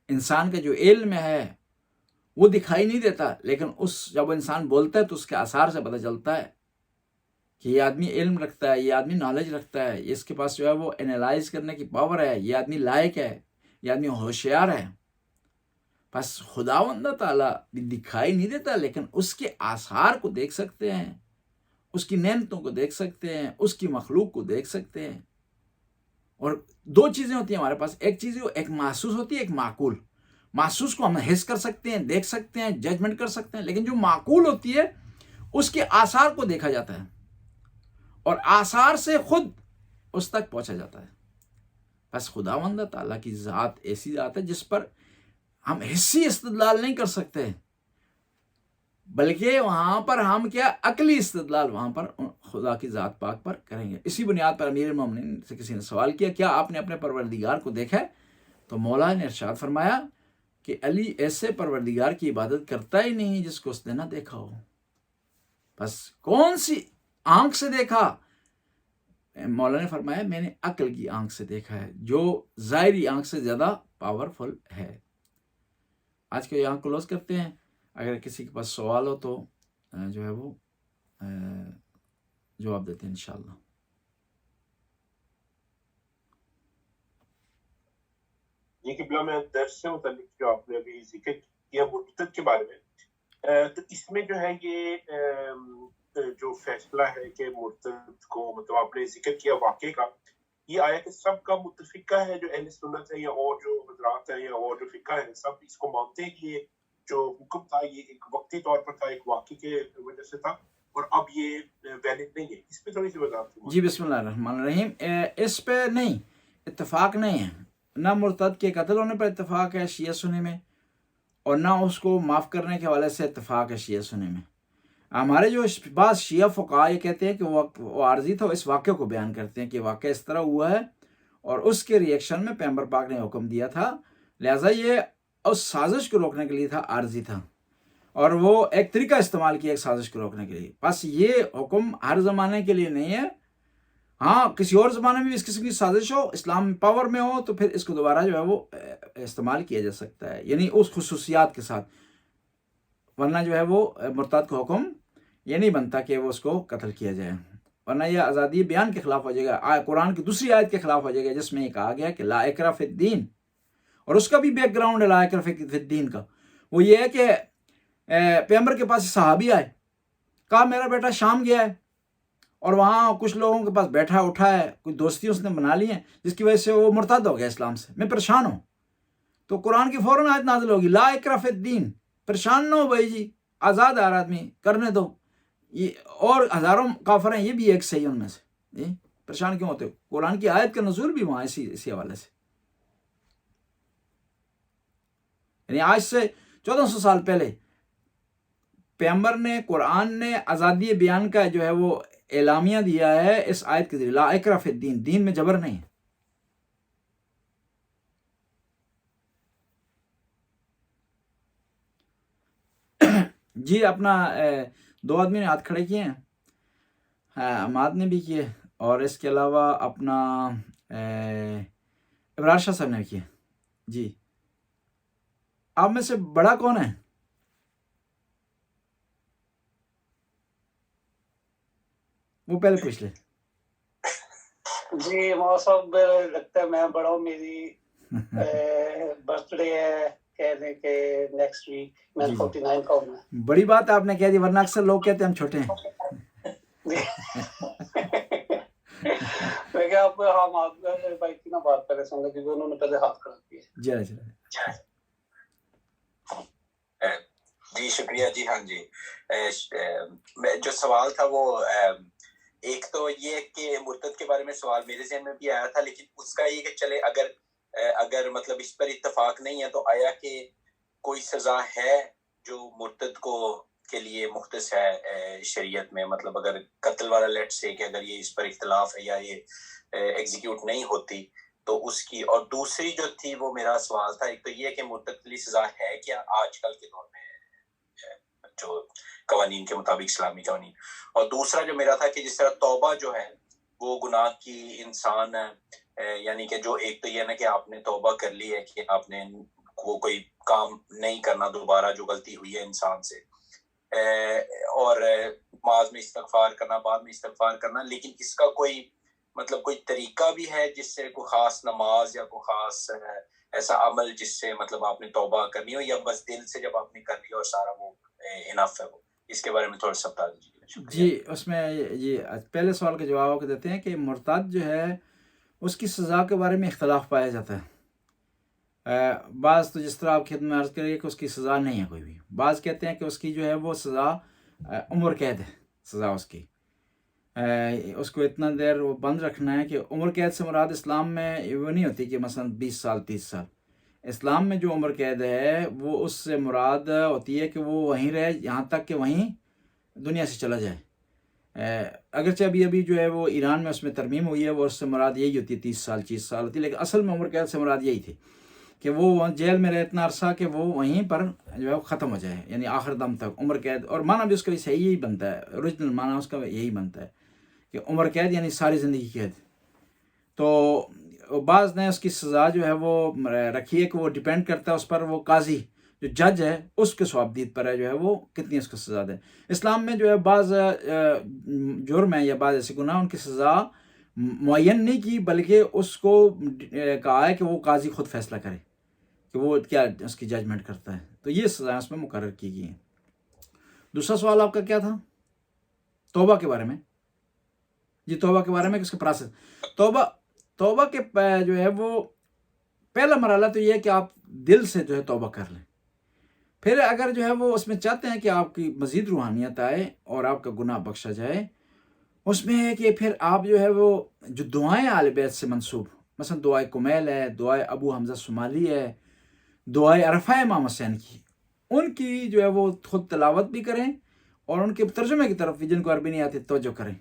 انسان کا جو علم ہے وہ دکھائی نہیں دیتا، لیکن جب انسان بولتا ہے تو اس کے آثار سے پتہ چلتا ہے کہ یہ آدمی علم رکھتا ہے، یہ آدمی نالج رکھتا ہے، اس کے پاس جو ہے وہ انالائز کرنے کی پاور ہے، یہ آدمی لائق ہے، یہ آدمی ہوشیار ہے. بس خداوند تعالیٰ بھی دکھائی نہیں دیتا، لیکن اس کے آثار کو دیکھ سکتے ہیں، اس کی نعمتوں کو دیکھ سکتے ہیں، اس کی مخلوق کو دیکھ سکتے ہیں. اور دو چیزیں ہوتی ہیں ہمارے پاس، ایک چیز ایک محسوس ہوتی ہے، ایک معقول. محسوس کو ہم حس کر سکتے ہیں، دیکھ سکتے ہیں، ججمنٹ کر سکتے ہیں، لیکن جو معقول ہوتی ہے اس کے آثار کو دیکھا جاتا ہے اور آثار سے خود اس تک پہنچا جاتا ہے. بس خداوند تعالیٰ کی ذات ایسی ذات ہے جس پر ہم حسی استدلال نہیں کر سکتے، بلکہ وہاں پر ہم کیا عقلی استدلال وہاں پر خدا کی ذات پاک پر کریں گے. اسی بنیاد پر امیر المومنین سے کسی نے سوال کیا، کیا آپ نے اپنے پروردگار کو دیکھا ہے؟ تو مولا نے ارشاد فرمایا کہ علی ایسے پروردگار کی عبادت کرتا ہی نہیں جس کو اس نے نہ دیکھا ہو. بس کون سی آنکھ سے دیکھا؟ مولا نے فرمایا میں نے عقل کی آنکھ سے دیکھا ہے، جو ظاہری آنکھ سے زیادہ پاورفل ہے. آج کے یہاں کلوز کرتے ہیں. اگر کسی کے پاس سوال ہو تو جو ہے وہ جواب دیتے ہیں انشاءاللہ. یہ قبلہ میں درس سے متعلق جو آپ نے ابھی ذکر کیا مرتد کے بارے میں، تو اس میں جو ہے یہ جو فیصلہ ہے کہ مرتد کو مطلب آپ نے ذکر کیا واقعے کا، یہ آیا کہ سب کا متفقہ ہے، جو اہل سنت ہے یا اور جو حضرات ہیں یا اور جو فقہ ہے، سب اس کو مانتے ہیں کہ یہ جو حکم تھا یہ ایک وقتی طور پر تھا، ایک واقعے کے وجہ سے تھا اور اب یہ ویلڈ نہیں ہے. اس پہ تھوڑی سی وضاحت. جی بسم اللہ الرحمن الرحیم. اس پہ نہیں اتفاق نہیں ہے، نہ مرتد کے قتل ہونے پر اتفاق ہے شیعہ سنی میں، اور نہ اس کو معاف کرنے کے حوالے سے اتفاق ہے شیعہ سنی میں. ہمارے جو بعض شیعہ فقہا یہ کہتے ہیں کہ وہ عارضی تھا، اس واقعے کو بیان کرتے ہیں کہ واقعہ اس طرح ہوا ہے اور اس کے ریئیکشن میں پیغمبر پاک نے حکم دیا تھا، لہٰذا یہ اس سازش کو روکنے کے لیے تھا، عارضی تھا، اور وہ ایک طریقہ استعمال کیا ایک سازش کو روکنے کے لیے. بس یہ حکم ہر زمانے کے لیے نہیں ہے. ہاں کسی اور زمانے میں بھی اس قسم کی سازش ہو، اسلام پاور میں ہو، تو پھر اس کو دوبارہ جو ہے وہ استعمال کیا جا سکتا ہے، یعنی اس خصوصیات کے ساتھ. ورنہ جو ہے وہ مرتد کو حکم یہ نہیں بنتا کہ وہ اس کو قتل کیا جائے، ورنہ یہ آزادی بیان کے خلاف ہو جائے گا، قرآن کی دوسری آیت کے خلاف ہو جائے گا جس میں یہ کہا گیا کہ لا اکراہ فی الدین. اور اس کا بھی بیک گراؤنڈ ہے لا اکراہ فی الدین کا. وہ یہ ہے کہ پیغمبر کے پاس صحابی آئے، کہا میرا بیٹا شام گیا ہے اور وہاں کچھ لوگوں کے پاس بیٹھا اٹھا ہے، کچھ دوستی اس نے بنا لی ہیں جس کی وجہ سے وہ مرتد ہو گیا اسلام سے، میں پریشان ہوں. تو قرآن کی فوراً آیت نازل ہوگی لا اکراہ فی الدین، پریشان نہ ہو بھائی جی، آزاد ہے ہر آدمی، کرنے دو. یہ اور ہزاروں کافر ہیں، یہ بھی ایک صحیح ان میں سے، پریشان کیوں ہوتے ہو؟ قرآن کی آیت کا نزول بھی وہاں اسی حوالے سے، یعنی آج سے 1400 سال پہلے پیغمبر نے، قرآن نے آزادی بیان کا جو ہے وہ اعلامیہ دیا ہے اس آیت کے ذریعے، لا اکراہ فی الدین، دین میں جبر نہیں ہے. جی اپنا 2 آدمی نے ہاتھ کھڑے کیے ہیں، اماد نے بھی کیے، اور اس کے علاوہ اپنا ابرار شاہ صاحب نے کیے. جی آپ میں سے بڑا کون ہے؟ وہ پہلے پوچھ لے. جی مولانا صاحب لگتا ہے میں بڑا ہوں، میری برتھ ڈے ہے کہنے کے نیکسٹ ویک، میں 49 کا ہوں. بڑی بات آپ نے کہہ دی، ورنہ اکثر لوگ کہتے ہیں ہم چھوٹے ہیں. میں کیا آپ ہم بھائی کی نہ بات کریں سنگا کیونکہ انہوں نے پہلے ہاتھ کھڑا کیا. جی شکریہ. جی ہاں جی، جو سوال تھا وہ ایک تو یہ کہ مرتد کے بارے میں سوال میرے ذہن میں بھی آیا تھا، لیکن اس کا یہ کہ چلے اگر مطلب اس پر اتفاق نہیں ہے تو آیا کہ کوئی سزا ہے جو مرتد کو کے لیے مختص ہے شریعت میں، مطلب اگر قتل والا لیٹ سے کہ اگر یہ اس پر اختلاف ہے یا یہ ایگزیکیوٹ نہیں ہوتی تو اس کی. اور دوسری جو تھی وہ میرا سوال تھا، ایک تو یہ کہ مرتد کے لیے سزا ہے کیا آج کل کے دور میں جو قوانین کے مطابق اسلامی قوانین، اور دوسرا جو میرا تھا کہ جس طرح توبہ جو ہے وہ گناہ کی انسان یعنی کہ جو ایک تو یہ نا کہ آپ نے توبہ کر لی ہے کہ آپ نے وہ کوئی کام نہیں کرنا دوبارہ جو غلطی ہوئی ہے انسان سے، اور نماز میں استغفار کرنا، بعد میں استغفار کرنا، لیکن اس کا کوئی مطلب کوئی طریقہ بھی ہے جس سے کوئی خاص نماز یا کوئی خاص ایسا عمل جس سے مطلب آپ نے توبہ کرنی ہو، یا بس دل سے جب آپ نے کر لیا اور سارا وہ انف ہے؟ وہ اس کے بارے میں تھوڑا سا بتا دیجیے. جی اس میں یہ پہلے سوال کا جواب کو دیتے ہیں کہ مرتد جو ہے اس کی سزا کے بارے میں اختلاف پایا جاتا ہے. بعض تو جس طرح آپ خدمت میں عرض کریے کہ اس کی سزا نہیں ہے کوئی بھی، بعض کہتے ہیں کہ اس کی جو ہے وہ سزا عمر قید ہے. سزا اس کی اس کو اتنا دیر وہ بند رکھنا ہے کہ عمر قید سے مراد اسلام میں وہ نہیں ہوتی کہ مثلا 20 سال 30 سال. اسلام میں جو عمر قید ہے وہ اس سے مراد ہوتی ہے کہ وہ وہیں رہے یہاں تک کہ وہیں دنیا سے چلا جائے. اگرچہ ابھی جو ہے وہ ایران میں اس میں ترمیم ہوئی ہے، وہ اس سے مراد یہی ہوتی ہے 30 سال 40 سال ہوتی ہے، لیکن اصل میں عمر قید سے مراد یہی تھی کہ وہ جیل میں رہے اتنا عرصہ کہ وہ وہیں پر جو ہے ختم ہو جائے، یعنی آخر دم تک عمر قید. اور معنی بھی اس کا صحیح یہی بنتا ہے، اوریجنل معنی اس کا یہی بنتا ہے کہ عمر قید یعنی ساری زندگی قید. تو بعض نے اس کی سزا جو ہے وہ رکھی ہے کہ وہ ڈیپینڈ کرتا ہے اس پر وہ قاضی جو جج ہے اس کے ثوابدید پر ہے جو ہے وہ کتنی اس کو سزا دے. اسلام میں جو ہے بعض جرم ہیں یا بعض ایسے گناہ ان کی سزا معین نہیں کی، بلکہ اس کو کہا ہے کہ وہ قاضی خود فیصلہ کرے کہ وہ کیا اس کی ججمنٹ کرتا ہے. تو یہ سزا اس میں مقرر کی گئی ہیں. دوسرا سوال آپ کا کیا تھا؟ توبہ کے بارے میں. جی توبہ کے بارے میں اس کے پروسیس. توبہ کے جو ہے وہ پہلا مرحلہ تو یہ ہے کہ آپ دل سے جو ہے توبہ کر لیں. پھر اگر جو ہے وہ اس میں چاہتے ہیں کہ آپ کی مزید روحانیت آئے اور آپ کا گناہ بخشا جائے، اس میں ہے کہ پھر آپ جو ہے وہ جو دعائیں اہل بیت سے منسوب، مثلا دعائے کمیل ہے، دعائے ابو حمزہ صومالی ہے، دعائے عرفہ امام حسین کی، ان کی جو ہے وہ خود تلاوت بھی کریں اور ان کے ترجمے کی طرف بھی جن کو عربی نہیں آتی توجہ کریں.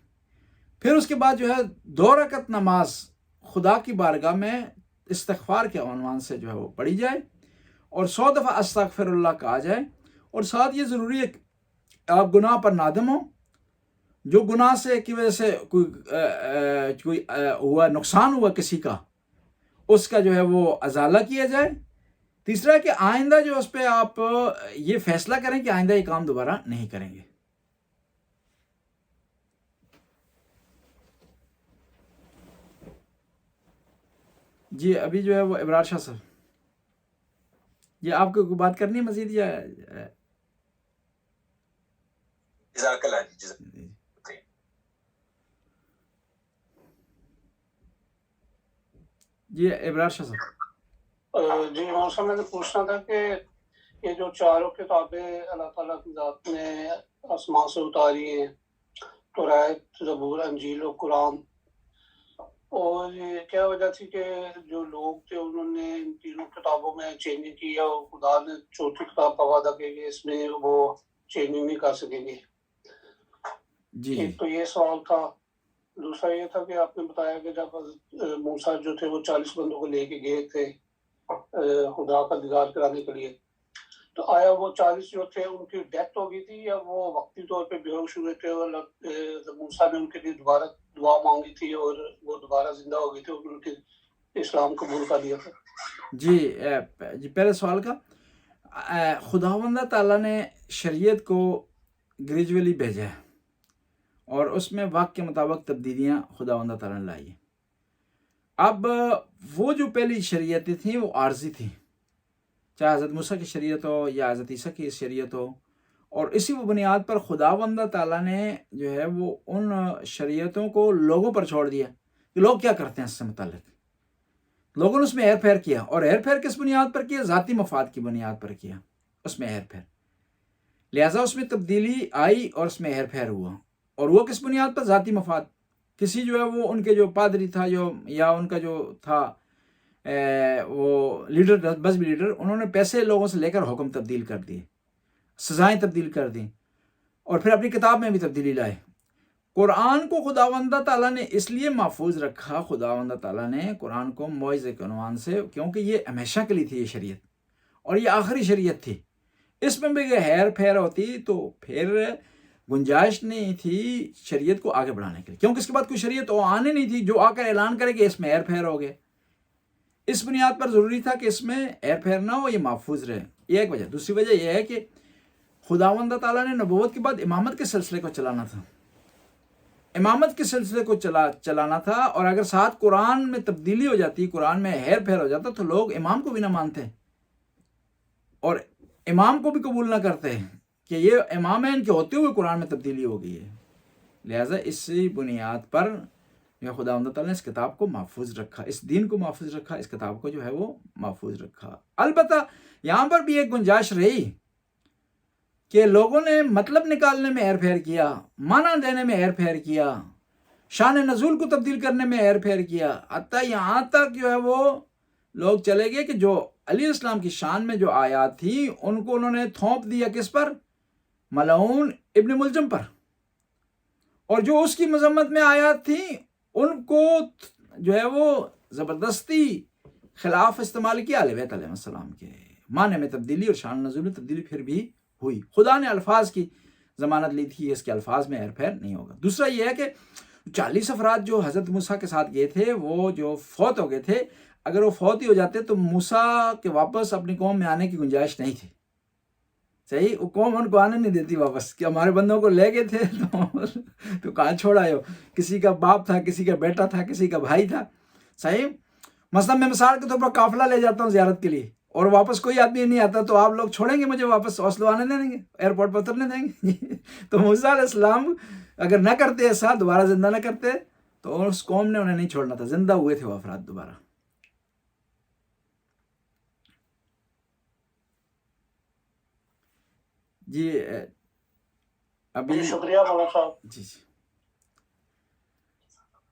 پھر اس کے بعد جو ہے 2 رکعت نماز خدا کی بارگاہ میں استغفار کے عنوان سے جو ہے وہ پڑھی جائے اور 100 دفعہ استغفر اللہ کہا جائے. اور ساتھ یہ ضروری ہے کہ آپ گناہ پر نادم ہوں، جو گناہ سے کی وجہ سے کوئی ہوا نقصان ہوا کسی کا، اس کا جو ہے وہ ازالہ کیا جائے. تیسرا کہ آئندہ جو اس پہ آپ یہ فیصلہ کریں کہ آئندہ یہ کام دوبارہ نہیں کریں گے. جی ابھی جو ہے وہ ابرار شاہ صاحب، یہ آپ کو بات کرنی ہے مزید یا جزاک اللہ جی. جی ابرار شاہ صاحب. جی امام صاحب، میں نے پوچھنا تھا کہ یہ جو چاروں کتابیں اللہ تعالیٰ کی ذات نے آسمان سے اتاری ہیں، توریت، زبور، انجیل و قرآن، اور یہ کیا وجہ تھی کہ جو لوگ تھے انہوں نے ان تینوں کتابوں میں چینجنگ کی، یا خدا نے چوتھی کتاب کا وعدہ کیا کہ اس میں وہ چینجنگ نہیں کر سکیں گے؟ جی ایک تو یہ سوال تھا. دوسرا یہ تھا کہ آپ نے بتایا کہ جب موسیٰ جو تھے وہ 40 بندوں کو لے کے گئے تھے خدا کا دیدار کرانے کے لیے، تو آیا وہ 40 جو تھے ان کی ڈیتھ ہو گئی تھی یا وہ وقتی طور پہ بے ہوش ہوئے تھے اور موسیٰ نے ان کے لیے دوبارہ دعا مانگی تھی اور وہ دوبارہ زندہ ہو گئی تھی اور ان کے اسلام قبول کر لیا تھا؟ جی پہلے سوال کا، خداوند تعالیٰ نے شریعت کو گریجولی بھیجا ہے اور اس میں وقت کے مطابق تبدیلیاں خداوند تعالیٰ نے لائی ہیں. اب وہ جو پہلی شریعتیں تھیں وہ عارضی تھیں، چاہے حضرت موسیٰ کی شریعت ہو یا حضرت عیسیٰ کی شریعت ہو، اور اسی بنیاد پر خداوند تعالیٰ نے جو ہے وہ ان شریعتوں کو لوگوں پر چھوڑ دیا کہ لوگ کیا کرتے ہیں اس سے متعلق. لوگوں نے اس میں ہیر پھیر کیا، اور ہیر پھیر کس بنیاد پر کیا؟ ذاتی مفاد کی بنیاد پر کیا اس میں ہیر پھیر. لہٰذا اس میں تبدیلی آئی اور اس میں ہیر پھیر ہوا، اور وہ کس بنیاد پر؟ ذاتی مفاد. کسی جو ہے وہ ان کے جو پادری تھا یا ان کا جو تھا وہ لیڈر، مذہبی لیڈر، انہوں نے پیسے لوگوں سے لے کر حکم تبدیل کر دیے، سزائیں تبدیل کر دیں، اور پھر اپنی کتاب میں بھی تبدیلی لائے. قرآن کو خداوند تعالیٰ نے اس لیے محفوظ رکھا، خداوند تعالیٰ نے قرآن کو موعظے کے عنوان سے، کیونکہ یہ ہمیشہ کے لیے تھی یہ شریعت، اور یہ آخری شریعت تھی. اس میں بھی ہیر پھیر ہوتی تو پھر گنجائش نہیں تھی شریعت کو آگے بڑھانے کے لیے، کیونکہ اس کے بعد کوئی شریعت آنے نہیں تھی جو آ کر اعلان کرے کہ اس میں ہیر پھیر ہو گئے. اس بنیاد پر ضروری تھا کہ اس میں ہیر پھیر نہ ہو، یہ محفوظ رہے. یہ ایک وجہ. دوسری وجہ یہ ہے کہ خداوند تعالیٰ نے نبوت کے بعد امامت کے سلسلے کو چلانا تھا، امامت کے سلسلے کو چلانا تھا، اور اگر ساتھ قرآن میں تبدیلی ہو جاتی، قرآن میں ہیر پھیر ہو جاتا، تو لوگ امام کو بھی نہ مانتے اور امام کو بھی قبول نہ کرتے کہ یہ امام ہیں، ان کے ہوتے ہوئے قرآن میں تبدیلی ہو گئی ہے۔ لہٰذا اسی بنیاد پر جو خداوند تعالیٰ نے اس کتاب کو محفوظ رکھا، اس دین کو محفوظ رکھا، اس کتاب کو جو ہے وہ محفوظ رکھا۔ البتہ یہاں پر بھی ایک گنجائش رہی کہ لوگوں نے مطلب نکالنے میں ہیر پھیر کیا، معنی دینے میں ہیر پھیر کیا، شان نزول کو تبدیل کرنے میں ہیر پھیر کیا، حتیٰ یہاں تک جو ہے وہ لوگ چلے گئے کہ جو علیہ السلام کی شان میں جو آیات تھی ان کو انہوں نے تھوپ دیا کس پر؟ ملعون ابن ملجم پر، اور جو اس کی مذمت میں آیات تھیں ان کو جو ہے وہ زبردستی خلاف استعمال کیا اہل بیت علیہ السلام کے، معنی میں تبدیلی اور شان نزول میں تبدیلی پھر بھی ہوئی۔ خدا نے الفاظ کی ضمانت لی تھی، اس کے الفاظ میں ہیر پھیر نہیں ہوگا۔ دوسرا یہ ہے کہ 40 افراد جو حضرت موسیٰ کے ساتھ گئے تھے وہ جو فوت ہو گئے تھے، اگر وہ فوت ہی ہو جاتے تو موسیٰ کے واپس اپنی قوم میں آنے کی گنجائش نہیں تھی، صحیح، وہ قوم ان کو آنے نہیں دیتی واپس کہ ہمارے بندوں کو لے گئے تھے تو کہاں چھوڑا ہو، کسی کا باپ تھا، کسی کا بیٹا تھا، کسی کا بھائی تھا، صحیح۔ مثلا میں مثال کے طور پر قافلہ لے جاتا ہوں زیارت کے لیے اور واپس کوئی آدمی نہیں آتا تو آپ لوگ چھوڑیں گے مجھے واپس اوسلو آنے دیں گے، ایئرپورٹ پر اترنے دیں گے؟ تو موسیٰ علیہ السلام اگر نہ کرتے ایسا، دوبارہ زندہ نہ کرتے تو اس قوم نے انہیں نہیں چھوڑنا تھا، زندہ ہوئے تھے وہ افراد دوبارہ۔ جی ابھی شکریہ مولانا صاحب، جی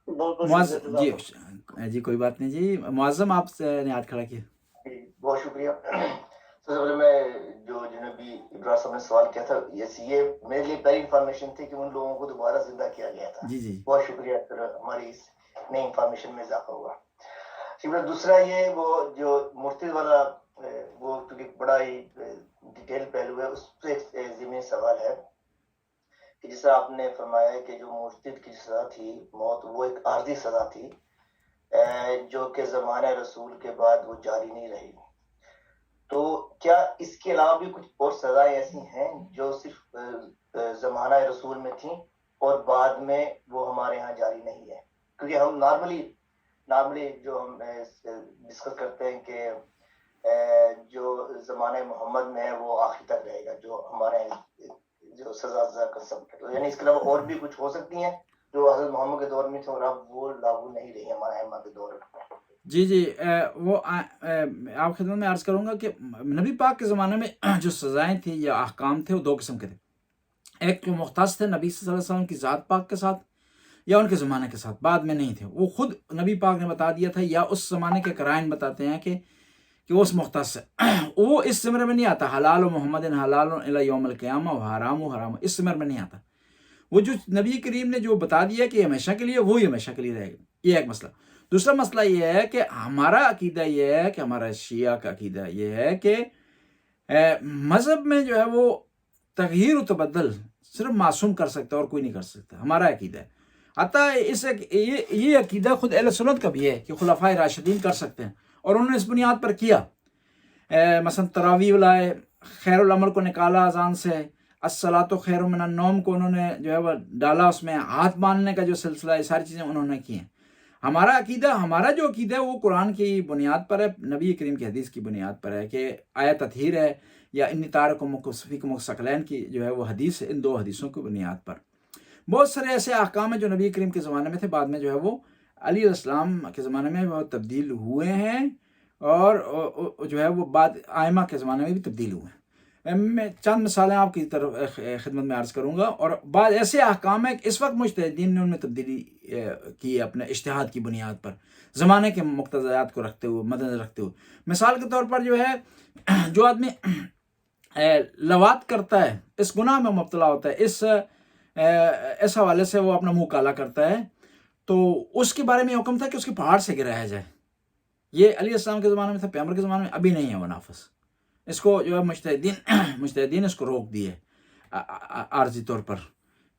بہت بہت معظم شکریہ۔ جی کوئی بات نہیں جی، معظم آپ نے ہاتھ کھڑا کیا۔ بہت شکریہ۔ سب سے پہلے میں جو جنابی ابراہیم صاحب نے سوال کیا تھا، یہ میرے لیے پہلی انفارمیشن تھی کہ ان لوگوں کو دوبارہ زندہ کیا گیا تھا۔ جی جی بہت شکریہ، پھر ہماری اس نئی انفارمیشن میں اضافہ ہوا۔ دوسرا یہ وہ جو مرتد والا وہ کیونکہ بڑا ہی ڈیٹیل پہلو ہے، اس پہ ایک ضمنی سوال ہے کہ جیسا آپ نے فرمایا ہے کہ جو مرتد کی سزا تھی موت، وہ ایک عارضی سزا تھی جو کہ زمانہ رسول کے بعد وہ جاری نہیں رہی، تو کیا اس کے علاوہ بھی کچھ اور سزائیں ایسی ہیں جو صرف زمانہ رسول میں تھیں اور بعد میں وہ ہمارے ہاں جاری نہیں ہے؟ کیونکہ ہم نارملی جو ہم ڈسکس کرتے ہیں کہ جو زمانہ محمد میں ہے وہ آخر تک رہے گا، جو ہمارے جو سزا کر سکتے، تو یعنی اس کے علاوہ اور بھی کچھ ہو سکتی ہیں جو حضرت محمد کے دور میں تھے اور اب وہ لاگو نہیں رہی ہمارے ائمہ کے دور میں؟ جی جی وہ آپ خدمت میں عرض کروں گا کہ نبی پاک کے زمانے میں جو سزائیں تھیں یا احکام تھے وہ دو قسم کے تھے، ایک جو مختص تھے نبی صلی اللہ علیہ وسلم کی ذات پاک کے ساتھ یا ان کے زمانے کے ساتھ، بعد میں نہیں تھے، وہ خود نبی پاک نے بتا دیا تھا یا اس زمانے کے قرائن بتاتے ہیں کہ وہ اس مختص ہے، وہ اس زمرے میں نہیں آتا حلال و محمد حلال الی یوم القیامہ و حرام و حرام، اس زمرے میں نہیں آتا۔ وہ جو نبی کریم نے جو بتا دیا کہ ہمیشہ کے لیے، وہی ہمیشہ کے لیے رہے گا، یہ ایک مسئلہ۔ دوسرا مسئلہ یہ ہے کہ ہمارا عقیدہ یہ ہے کہ ہمارا شیعہ کا عقیدہ یہ ہے کہ مذہب میں جو ہے وہ تغییر و تبدل صرف معصوم کر سکتا ہے اور کوئی نہیں کر سکتا، ہمارا عقیدہ ہے۔ حتیٰ یہ عقیدہ خود اہل سنت کا بھی ہے کہ خلفائے راشدین کر سکتے ہیں، اور انہوں نے اس بنیاد پر کیا، مثلا تراویح لائے، خیر العمل کو نکالا اذان سے، الصلاۃ خیر من النوم کو انہوں نے جو ہے وہ ڈالا، اس میں ہاتھ باندھنے کا جو سلسلہ ہے، ساری چیزیں انہوں نے کی ہیں۔ ہمارا جو عقیدہ ہے وہ قرآن کی بنیاد پر ہے، نبی کریم کی حدیث کی بنیاد پر ہے کہ آیت تطہیر ہے یا انی تارکم فیکم ثقلین کی جو ہے وہ حدیث ہے، ان دو حدیثوں کی بنیاد پر۔ بہت سارے ایسے احکام ہیں جو نبی کریم کے زمانے میں تھے، بعد میں جو ہے وہ علی علیہ السلام کے زمانے میں وہ تبدیل ہوئے ہیں، اور جو ہے وہ بعد ائمہ کے زمانے میں بھی تبدیل ہوئے ہیں۔ میں چند مثالیں آپ کی طرف خدمت میں عرض کروں گا، اور بعض ایسے احکام ہیں کہ اس وقت مجتہدین نے ان میں تبدیلی کی اپنے اجتہاد کی بنیاد پر، زمانے کے مقتضیات کو رکھتے ہوئے، مد نظر رکھتے ہوئے۔ مثال کے طور پر جو ہے جو آدمی لواط کرتا ہے، اس گناہ میں مبتلا ہوتا ہے، اس حوالے سے وہ اپنا منہ کالا کرتا ہے، تو اس کے بارے میں حکم تھا کہ اس کے پہاڑ سے گرایا جائے۔ یہ علیہ السلام کے زمانے میں تھا، پیغمبر کے زمانے میں ابھی نہیں ہے وہ نافذ۔ اس کو جو ہے مجتہدین اس کو روک دیے عارضی طور پر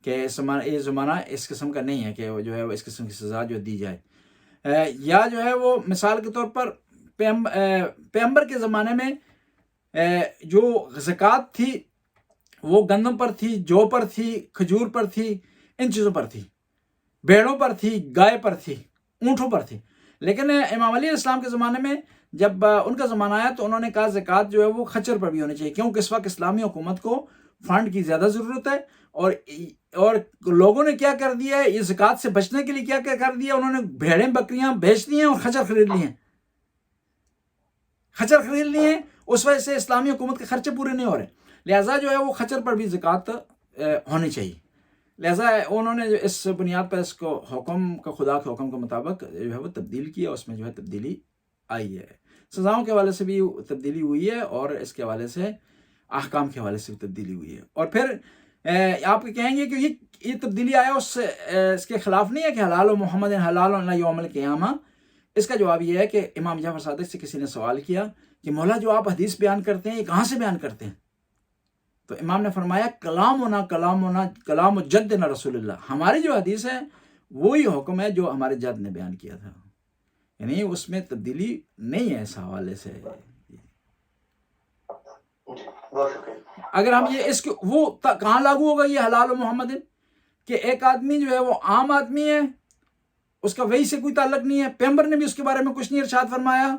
کہ یہ زمانہ اس قسم کا نہیں ہے کہ جو ہے وہ اس قسم کی سزا جو دی جائے۔ یا جو ہے وہ مثال کے طور پر پیغمبر کے زمانے میں جو زکوٰۃ تھی وہ گندم پر تھی، جو پر تھی، کھجور پر تھی، ان چیزوں پر تھی، بھیڑوں پر تھی، گائے پر تھی، اونٹوں پر تھی. لیکن امام علیہ السلام کے زمانے میں جب ان کا زمانہ آیا تو انہوں نے کہا زکوٰۃ جو ہے وہ خچر پر بھی ہونی چاہیے، کیونکہ اس وقت اسلامی حکومت کو فنڈ کی زیادہ ضرورت ہے. اور لوگوں نے کیا کر دیا ہے، یہ زکوٰۃ سے بچنے کے لیے کیا کیا کر دیا، انہوں نے بھیڑیں بکریاں بیچ دی ہیں اور خچر خرید لیے ہیں. خچر خرید لیے ہیں، اس وجہ سے اسلامی حکومت کے خرچے پورے نہیں ہو رہے. لہٰذا جو ہے وہ خچر پر بھی زکوٰۃ ہونی چاہیے. لہٰذا انہوں نے جو اس بنیاد پر اس کو حکم کا، خدا کے حکم کے مطابق جو ہے وہ تبدیل کیا. اس میں جو ہے تبدیلی آئی ہے، سزاؤں کے حوالے سے بھی تبدیلی ہوئی ہے اور اس کے حوالے سے احکام کے حوالے سے بھی تبدیلی ہوئی ہے. اور پھر آپ کہیں گے کہ یہ تبدیلی آیا اس کے خلاف نہیں ہے کہ حلال و محمد حلال الی یوم القیامہ. اس کا جواب یہ ہے کہ امام جعفر صادق سے کسی نے سوال کیا کہ مولا جو آپ حدیث بیان کرتے ہیں یہ کہاں سے بیان کرتے ہیں؟ تو امام نے فرمایا کلام جدنا رسول اللہ، ہماری جو حدیث ہے وہی حکم ہے جو ہمارے جد نے بیان کیا تھا، یعنی اس میں تبدیلی نہیں ہے اس حوالے سے. بہت شکریہ. اگر ہم یہ اس کو وہ کہاں لاگو ہوگا یہ حلال و محمد، کہ ایک آدمی جو ہے وہ عام آدمی ہے، اس کا وہی سے کوئی تعلق نہیں ہے، پیغمبر نے بھی اس کے بارے میں کچھ نہیں ارشاد فرمایا،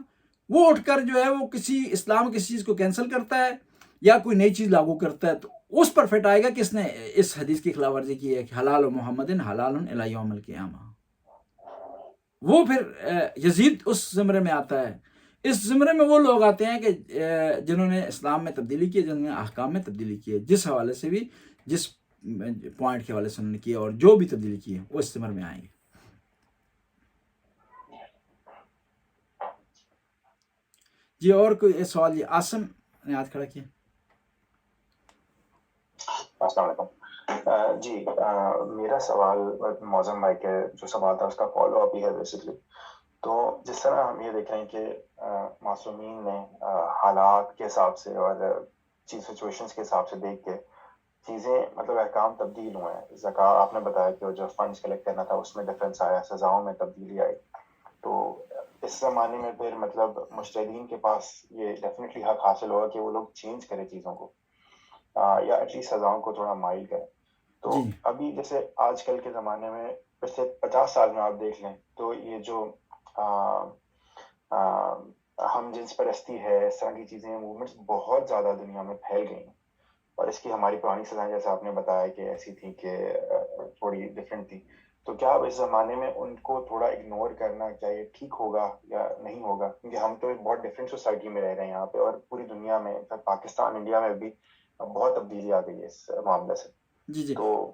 وہ اٹھ کر جو ہے وہ کسی اسلام کسی چیز کو کینسل کرتا ہے یا کوئی نئی چیز لاگو کرتا ہے، تو اس پر فٹ آئے گا کہ اس نے اس حدیث کی خلاف ورزی کی ہے کہ حلال و محمد حلال الی یوم القیامہ. وہ پھر یزید اس زمرے میں آتا ہے. اس زمرے میں وہ لوگ آتے ہیں کہ جنہوں نے اسلام میں تبدیلی کی، جنہوں نے احکام میں تبدیلی کی ہے، جس حوالے سے بھی، جس پوائنٹ کے حوالے سے انہوں نے کیا اور جو بھی تبدیلی کی ہے وہ اس زمرے میں آئیں گے. جی اور کوئی سوال؟ جی عاصم نے ہاتھ کھڑا کیا. السلام علیکم. جی میرا سوال معظم بھائی کے جو سوال تھا اس کا فالو اپ ہی ہے بیسکلی. تو جس طرح ہم یہ دیکھ رہے ہیں کہ معصومین نے حالات کے حساب سے اور سچویشنز کے حساب سے دیکھ کے چیزیں مطلب احکام تبدیل ہوئے ہیں. زکوٰۃ آپ نے بتایا کہ جو فنڈز کلیکٹ کرنا تھا اس میں ڈفرینس آیا، سزاؤں میں تبدیلی آئی. تو اس زمانے میں پھر مطلب مجتہدین کے پاس یہ ڈیفینیٹلی حق حاصل ہوگا کہ وہ لوگ چینج کریں چیزوں کو یا ایٹ لیسٹ سزاؤں کو تھوڑا مائل کریں. تو ابھی جیسے آج کل کے زمانے میں پچھلے 50 سال میں آپ دیکھ لیں تو یہ جو ہم جنس پرستی ہے، اس طرح کی چیزیں موومنٹس بہت زیادہ دنیا میں پھیل گئی ہیں. اور اس کی ہماری پرانی سزائیں جیسے آپ نے بتایا کہ ایسی تھی کہ تھوڑی ڈفرینٹ تھی. تو کیا اب اس زمانے میں ان کو تھوڑا اگنور کرنا کیا یہ ٹھیک ہوگا یا نہیں ہوگا؟ کیونکہ ہم تو ایک بہت ڈفرینٹ سوسائٹی میں رہ رہے ہیں یہاں پہ، اور پوری دنیا میں پاکستان انڈیا میں بھی بہت تبدیلی آ گئی ہے اس معاملے سے. جی تو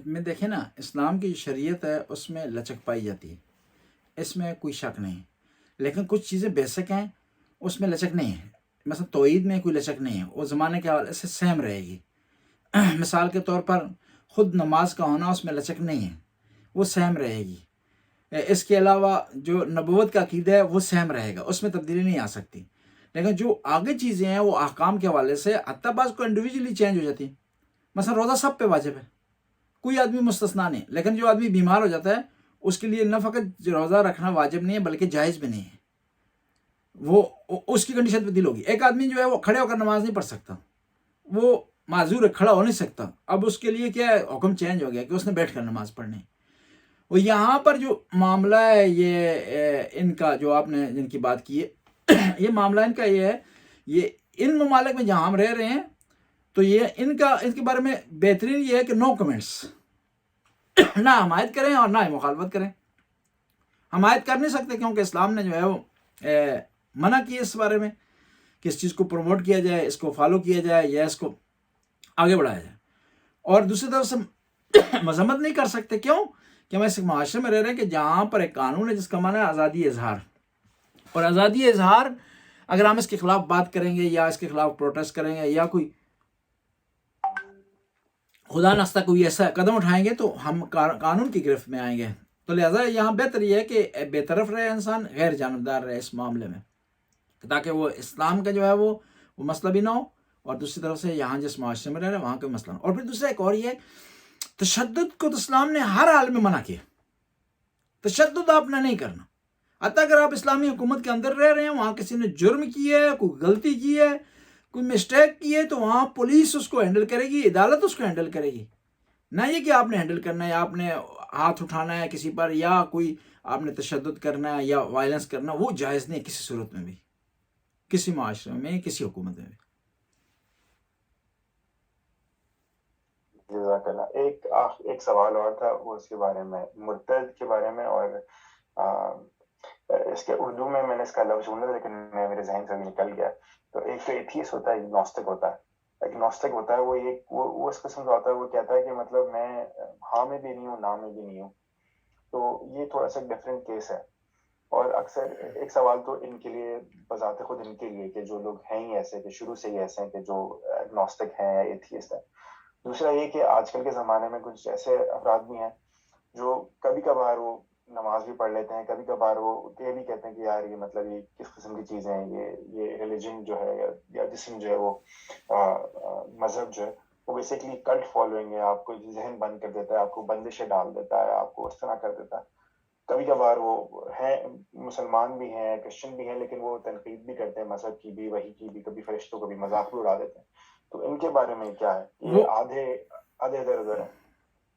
میں دیکھیں نا، اسلام کی شریعت ہے اس میں لچک پائی جاتی ہے، اس میں کوئی شک نہیں. لیکن کچھ چیزیں بیسک ہیں اس میں لچک نہیں ہے. مثلا توحید میں کوئی لچک نہیں ہے، وہ زمانے کے حوالے سے سیم رہے گی. مثال کے طور پر خود نماز کا ہونا اس میں لچک نہیں ہے، وہ سیم رہے گی. اس کے علاوہ جو نبوت کا عقیدہ ہے وہ سیم رہے گا، اس میں تبدیلی نہیں آ سکتی. لیکن جو آگے چیزیں ہیں وہ احکام کے حوالے سے حتیٰ بعض کو انڈیویجولی چینج ہو جاتی ہیں. مثلا روزہ سب پہ واجب ہے، کوئی آدمی مستثنا نہیں. لیکن جو آدمی بیمار ہو جاتا ہے اس کے لیے نہ فقط روزہ رکھنا واجب نہیں ہے بلکہ جائز بھی نہیں ہے، وہ اس کی کنڈیشن تبدیل ہوگی. ایک آدمی جو ہے وہ کھڑے ہو کر نماز نہیں پڑھ سکتا، وہ معذور ہے، کھڑا ہو نہیں سکتا. اب اس کے لیے کیا ہے، حکم چینج ہو گیا کہ اس نے بیٹھ کر نماز پڑھنی. وہ یہاں پر جو معاملہ ہے یہ ان کا جو آپ نے جن کی بات کی ہے، یہ معاملہ ان کا یہ ہے، یہ ان ممالک میں جہاں ہم رہ رہے ہیں تو یہ ان کے بارے میں بہترین یہ ہے کہ نو کمنٹس، نہ حمایت کریں اور نہ مخالفت کریں. حمایت کر نہیں سکتے کیونکہ اسلام نے جو ہے وہ منع کی اس بارے میں کہ اس چیز کو پروموٹ کیا جائے، اس کو فالو کیا جائے یا اس کو آگے بڑھایا جائے. اور دوسری طرف سے مذمت نہیں کر سکتے. کیوں؟ کہ ہم ایسے معاشرے میں رہ رہے ہیں کہ جہاں پر ایک قانون ہے جس کا معنی ہے آزادی اظہار. اور آزادی اظہار اگر ہم اس کے خلاف بات کریں گے یا اس کے خلاف پروٹیسٹ کریں گے یا کوئی خدا نخواستہ کوئی ایسا قدم اٹھائیں گے تو ہم قانون کی گرفت میں آئیں گے. تو لہٰذا یہاں بہتر یہ ہے کہ بے طرف رہے انسان، غیر جانبدار رہے اس معاملے میں، تاکہ وہ اسلام کا جو ہے وہ مسئلہ بھی نہ ہو، اور دوسری طرف سے یہاں جس معاشرے میں رہ رہے ہیں وہاں کا مسئلہ نہ ہو. اور پھر دوسرا ایک اور یہ ہے، تشدد کو تو اسلام نے ہر حال میں منع کیا. تشدد آپ نے نہیں کرنا. حتیٰ اگر آپ اسلامی حکومت کے اندر رہ رہے ہیں، وہاں کسی نے جرم کیا ہے، کوئی غلطی کی ہے، کوئی مسٹیک کی ہے تو وہاں پولیس اس کو ہینڈل کرے گی, عدالت اس کو ہینڈل کرے گی, نہ یہ کہ آپ نے ہینڈل کرنا ہے, آپ نے ہاتھ اٹھانا ہے کسی پر, یا کوئی آپ نے تشدد کرنا ہے یا وائلنس کرنا, وہ جائز نہیں کسی صورت میں بھی, کسی معاشرے میں, کسی حکومت میں بھی. جزاک اللہ. ایک سوال اور تھا, وہ اس کے بارے میں, مرتد کے بارے میں, اور اس کے اردو میں نے اس کا لفظ ڈھونڈا لیکن میرے ذہن سے نکل گیا. تو ایک تو ایتھیسٹ ہوتا ہے, ایگنوسٹک ہوتا ہے. ایگنوسٹک ہوتا ہے وہ اس قسم کا ہوتا ہے, وہ کہتا ہے کہ مطلب میں ہاں میں بھی نہیں ہوں, نہ میں بھی نہیں ہوں. تو یہ تھوڑا سا ڈفرینٹ کیس ہے. اور اکثر ایک سوال تو ان کے لیے بذات خود ان کے لیے کہ جو لوگ ہیں ہی ایسے, کہ شروع سے ہی ایسے ہیں کہ جو ایگنوسٹک ہیں یا ایتھیسٹ ہیں. دوسرا یہ کہ آج کل کے زمانے میں کچھ ایسے افراد بھی ہیں جو کبھی کبھار وہ نماز بھی پڑھ لیتے ہیں, کبھی کبھار وہ یہ بھی کہتے ہیں کہ یار یہ مطلب یہ کس قسم کی چیزیں ہیں, یہ ریلیجن جو ہے یا جسم جو ہے وہ مذہب جو ہے وہ بیسیکلی کلٹ فالوئنگ ہے, آپ کو ذہن بند کر دیتا ہے, آپ کو بندشیں ڈال دیتا ہے, آپ کو اس طرح کر دیتا ہے. کبھی کبھار وہ ہیں مسلمان بھی ہیں, کرسچن بھی ہیں, لیکن وہ تنقید بھی کرتے ہیں مذہب کی بھی, وحی کی بھی, کبھی فرشتوں کو بھی مذاق بھی اڑا دیتے ہیں. تو ان کے بارے میں کیا ہے, یہ آدھے ادھر ادھر ہے.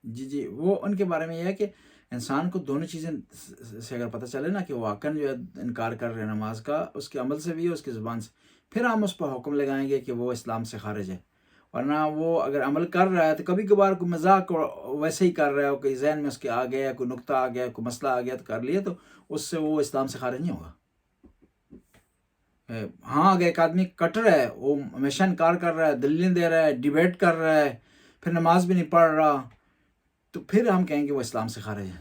جی وہ ان کے بارے میں یہ ہے کہ انسان کو دونوں چیزیں سے اگر پتہ چلے نا کہ وہ واقعاً جو ہے انکار کر رہے ہیں نماز کا, اس کے عمل سے بھی ہے, اس کی زبان سے, پھر ہم اس پر حکم لگائیں گے کہ وہ اسلام سے خارج ہے. ورنہ وہ اگر عمل کر رہا ہے تو کبھی کبھار کوئی مذاق ویسے ہی کر رہا ہے, کوئی ذہن میں اس کے آ گیا, کوئی نقطہ آ گیا, کوئی مسئلہ آ گیا تو کر لیا, تو اس سے وہ اسلام سے خارج نہیں ہوگا. ہاں اگر ایک آدمی کٹر ہے, وہ ہمیشہ انکار کر رہا ہے, دلیلیں دے رہا ہے, ڈیبیٹ کر رہا ہے, پھر نماز بھی نہیں پڑھ رہا, تو پھر ہم کہیں گے وہ اسلام سے خارج ہے.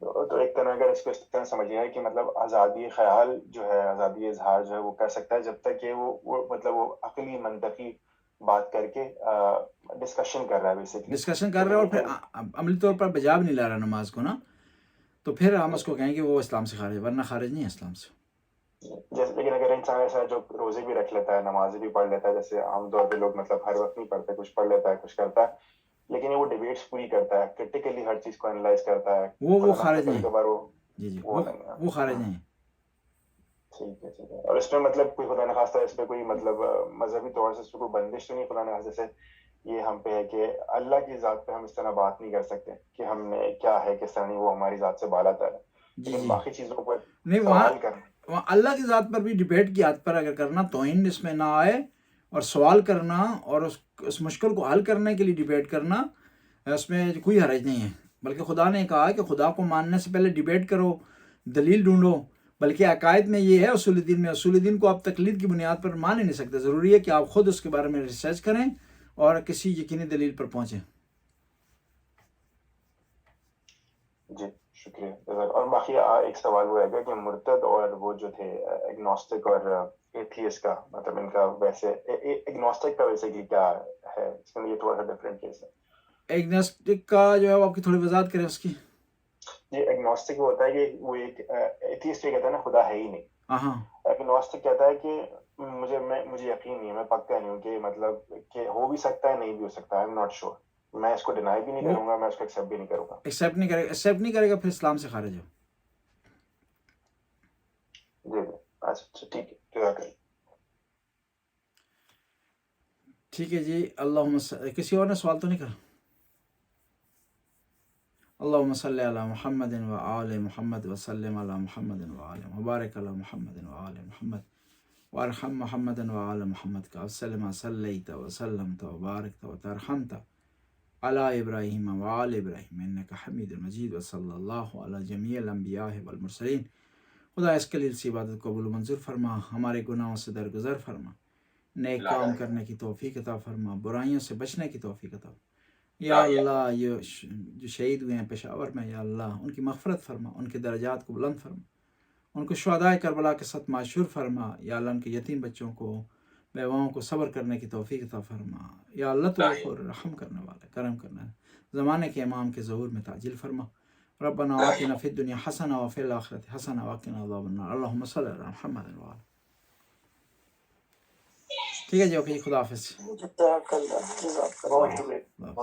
تو ایک طرح اگر اس کو اس طرح سمجھے ہے کہ مطلب آزادی خیال جو ہے, آزادی اظہار جو ہے وہ کر سکتا ہے جب تک کہ وہ مطلب وہ عقلی منطقی بات کر کے ڈسکشن کر رہا ہے, بیسیکلی ڈسکشن کر رہا ہے, اور پھر عملی طور پر بجا بھی نہیں لا رہا نماز کو نا, تو پھر ہم اس کو کہیں گے وہ اسلام سے خارج ہے, ورنہ خارج نہیں ہے اسلام سے. جیسے لیکن اگر انسان ایسا جو روزے بھی رکھ لیتا ہے, نماز بھی پڑھ لیتا ہے, جیسے عام طور پہ لوگ مطلب ہر وقت نہیں پڑھتے, کچھ پڑھ لیتا ہے, کچھ کرتا ہے, لیکن وہ ڈیبیٹس پوری کرتا ہے, کرٹیکلی ہر چیز کو انالائز کرتا ہے, وہ خارج نہیں ہے. جی وہ خارج نہیں ہے. ٹھیک ہے. اور اس میں مطلب کوئی خدا نخواستہ اس پہ کوئی مطلب مذہبی طور سے اس پہ کوئی بندش تو نہیں خدا نخواستہ, جیسے یہ ہم پہ ہے کہ اللہ کی ذات پہ ہم اس طرح بات نہیں کر سکتے کہ ہم نے کیا ہے کس طرح نہیں, وہ ہماری ذات سے بالا تر ہے, لیکن باقی چیزوں پر نہیں, سوال کرنا, وہاں اللہ کی ذات پر بھی ڈیبیٹ کی حد پر اگر کرنا توہین اس میں نہ آئے, اور سوال کرنا اور اس مشکل کو حل کرنے کے لیے ڈیبیٹ کرنا, اس میں کوئی حرج نہیں ہے. بلکہ خدا نے کہا کہ خدا کو ماننے سے پہلے ڈیبیٹ کرو, دلیل ڈھونڈو. بلکہ عقائد میں یہ ہے, اصول دین میں, اصول دین کو آپ تقلید کی بنیاد پر مان ہی نہیں سکتے. ضروری ہے کہ آپ خود اس کے بارے میں ریسرچ کریں اور کسی یقینی دلیل پر پہنچیں. جی شکریہ. اور باقی ایک سوال وہ ہے کہ مرتد اور وہ جو تھے ایگنوسٹک اور ایتھیسٹ کا مطلب ان کا ویسے ایگنوسٹک کا ویسے کیا ہے, اس میں یہ تھوڑا سا ڈفرینٹ کیس ہے. ایگنوسٹک کا جو ہے آپ کی تھوڑی وضاحت کریں اس کی. یہ ایگنوسٹک ہوتا ہے کہ وہ ایک ایتھیسٹ کہتا ہے نا خدا ہے ہی نہیں. ہاں. ایگنوسٹک کہتا ہے کہ مجھے یقین نہیں ہے, میں پکا نہیں ہوں کہ مطلب کہ ہو بھی سکتا ہے, نہیں بھی ہو سکتا ہے, آئی ایم ناٹ شیور. میں اس کو ڈینائی بھی نہیں کروں گا, میں اس کو ایکسیپٹ بھی نہیں کروں گا. ایکسیپٹ نہیں کرے گا پھر اسلام سے خارج ہو. جی اچھا ٹھیک ہے. ٹھیک ہے جی. اللہم کسی اور نے سوال تو نہیں کرا؟ اللہم صلی علی محمد و آل محمد وسلم علی محمد و آل مبارک علی محمد و آل محمد وارحم محمد و آل محمد کا وسلم صلیت وسلمت وبارکت وترحمت علی ابراہیم و آل ابراہیم انک حمید مجید وصلی اللہ علی جمیع الانبیاء والمرسلین. خدا اس قلیل سی عبادت کو قبول منظور فرما, ہمارے گناہوں سے درگزر فرما, نیک کام کرنے کی توفیق عطا فرما, برائیوں سے بچنے کی توفیق عطا. یا اللہ یہ جو شہید ہوئے ہیں پشاور میں, یا اللہ ان کی مغفرت فرما, ان کے درجات کو بلند فرما, ان کو شہدائے کربلا کے ساتھ معشور فرما. یا اللہ ان کے یتیم بچوں کو, بیواؤں کو صبر کرنے کی توفیق عطا فرما. یا اللہ تو غفور رحم کرنے والا, کرم کرنا ہے, زمانے کے امام کے ظہور میں تعجیل فرما. ربنا آتنا فی الدنیا حسنہ وفی الآخرۃ حسنہ وقنا عذاب النار. اللہم صلی علی محمد و آلہ. ٹھیک ہے جی, اوکے, خدا حافظ. جزاک اللہ.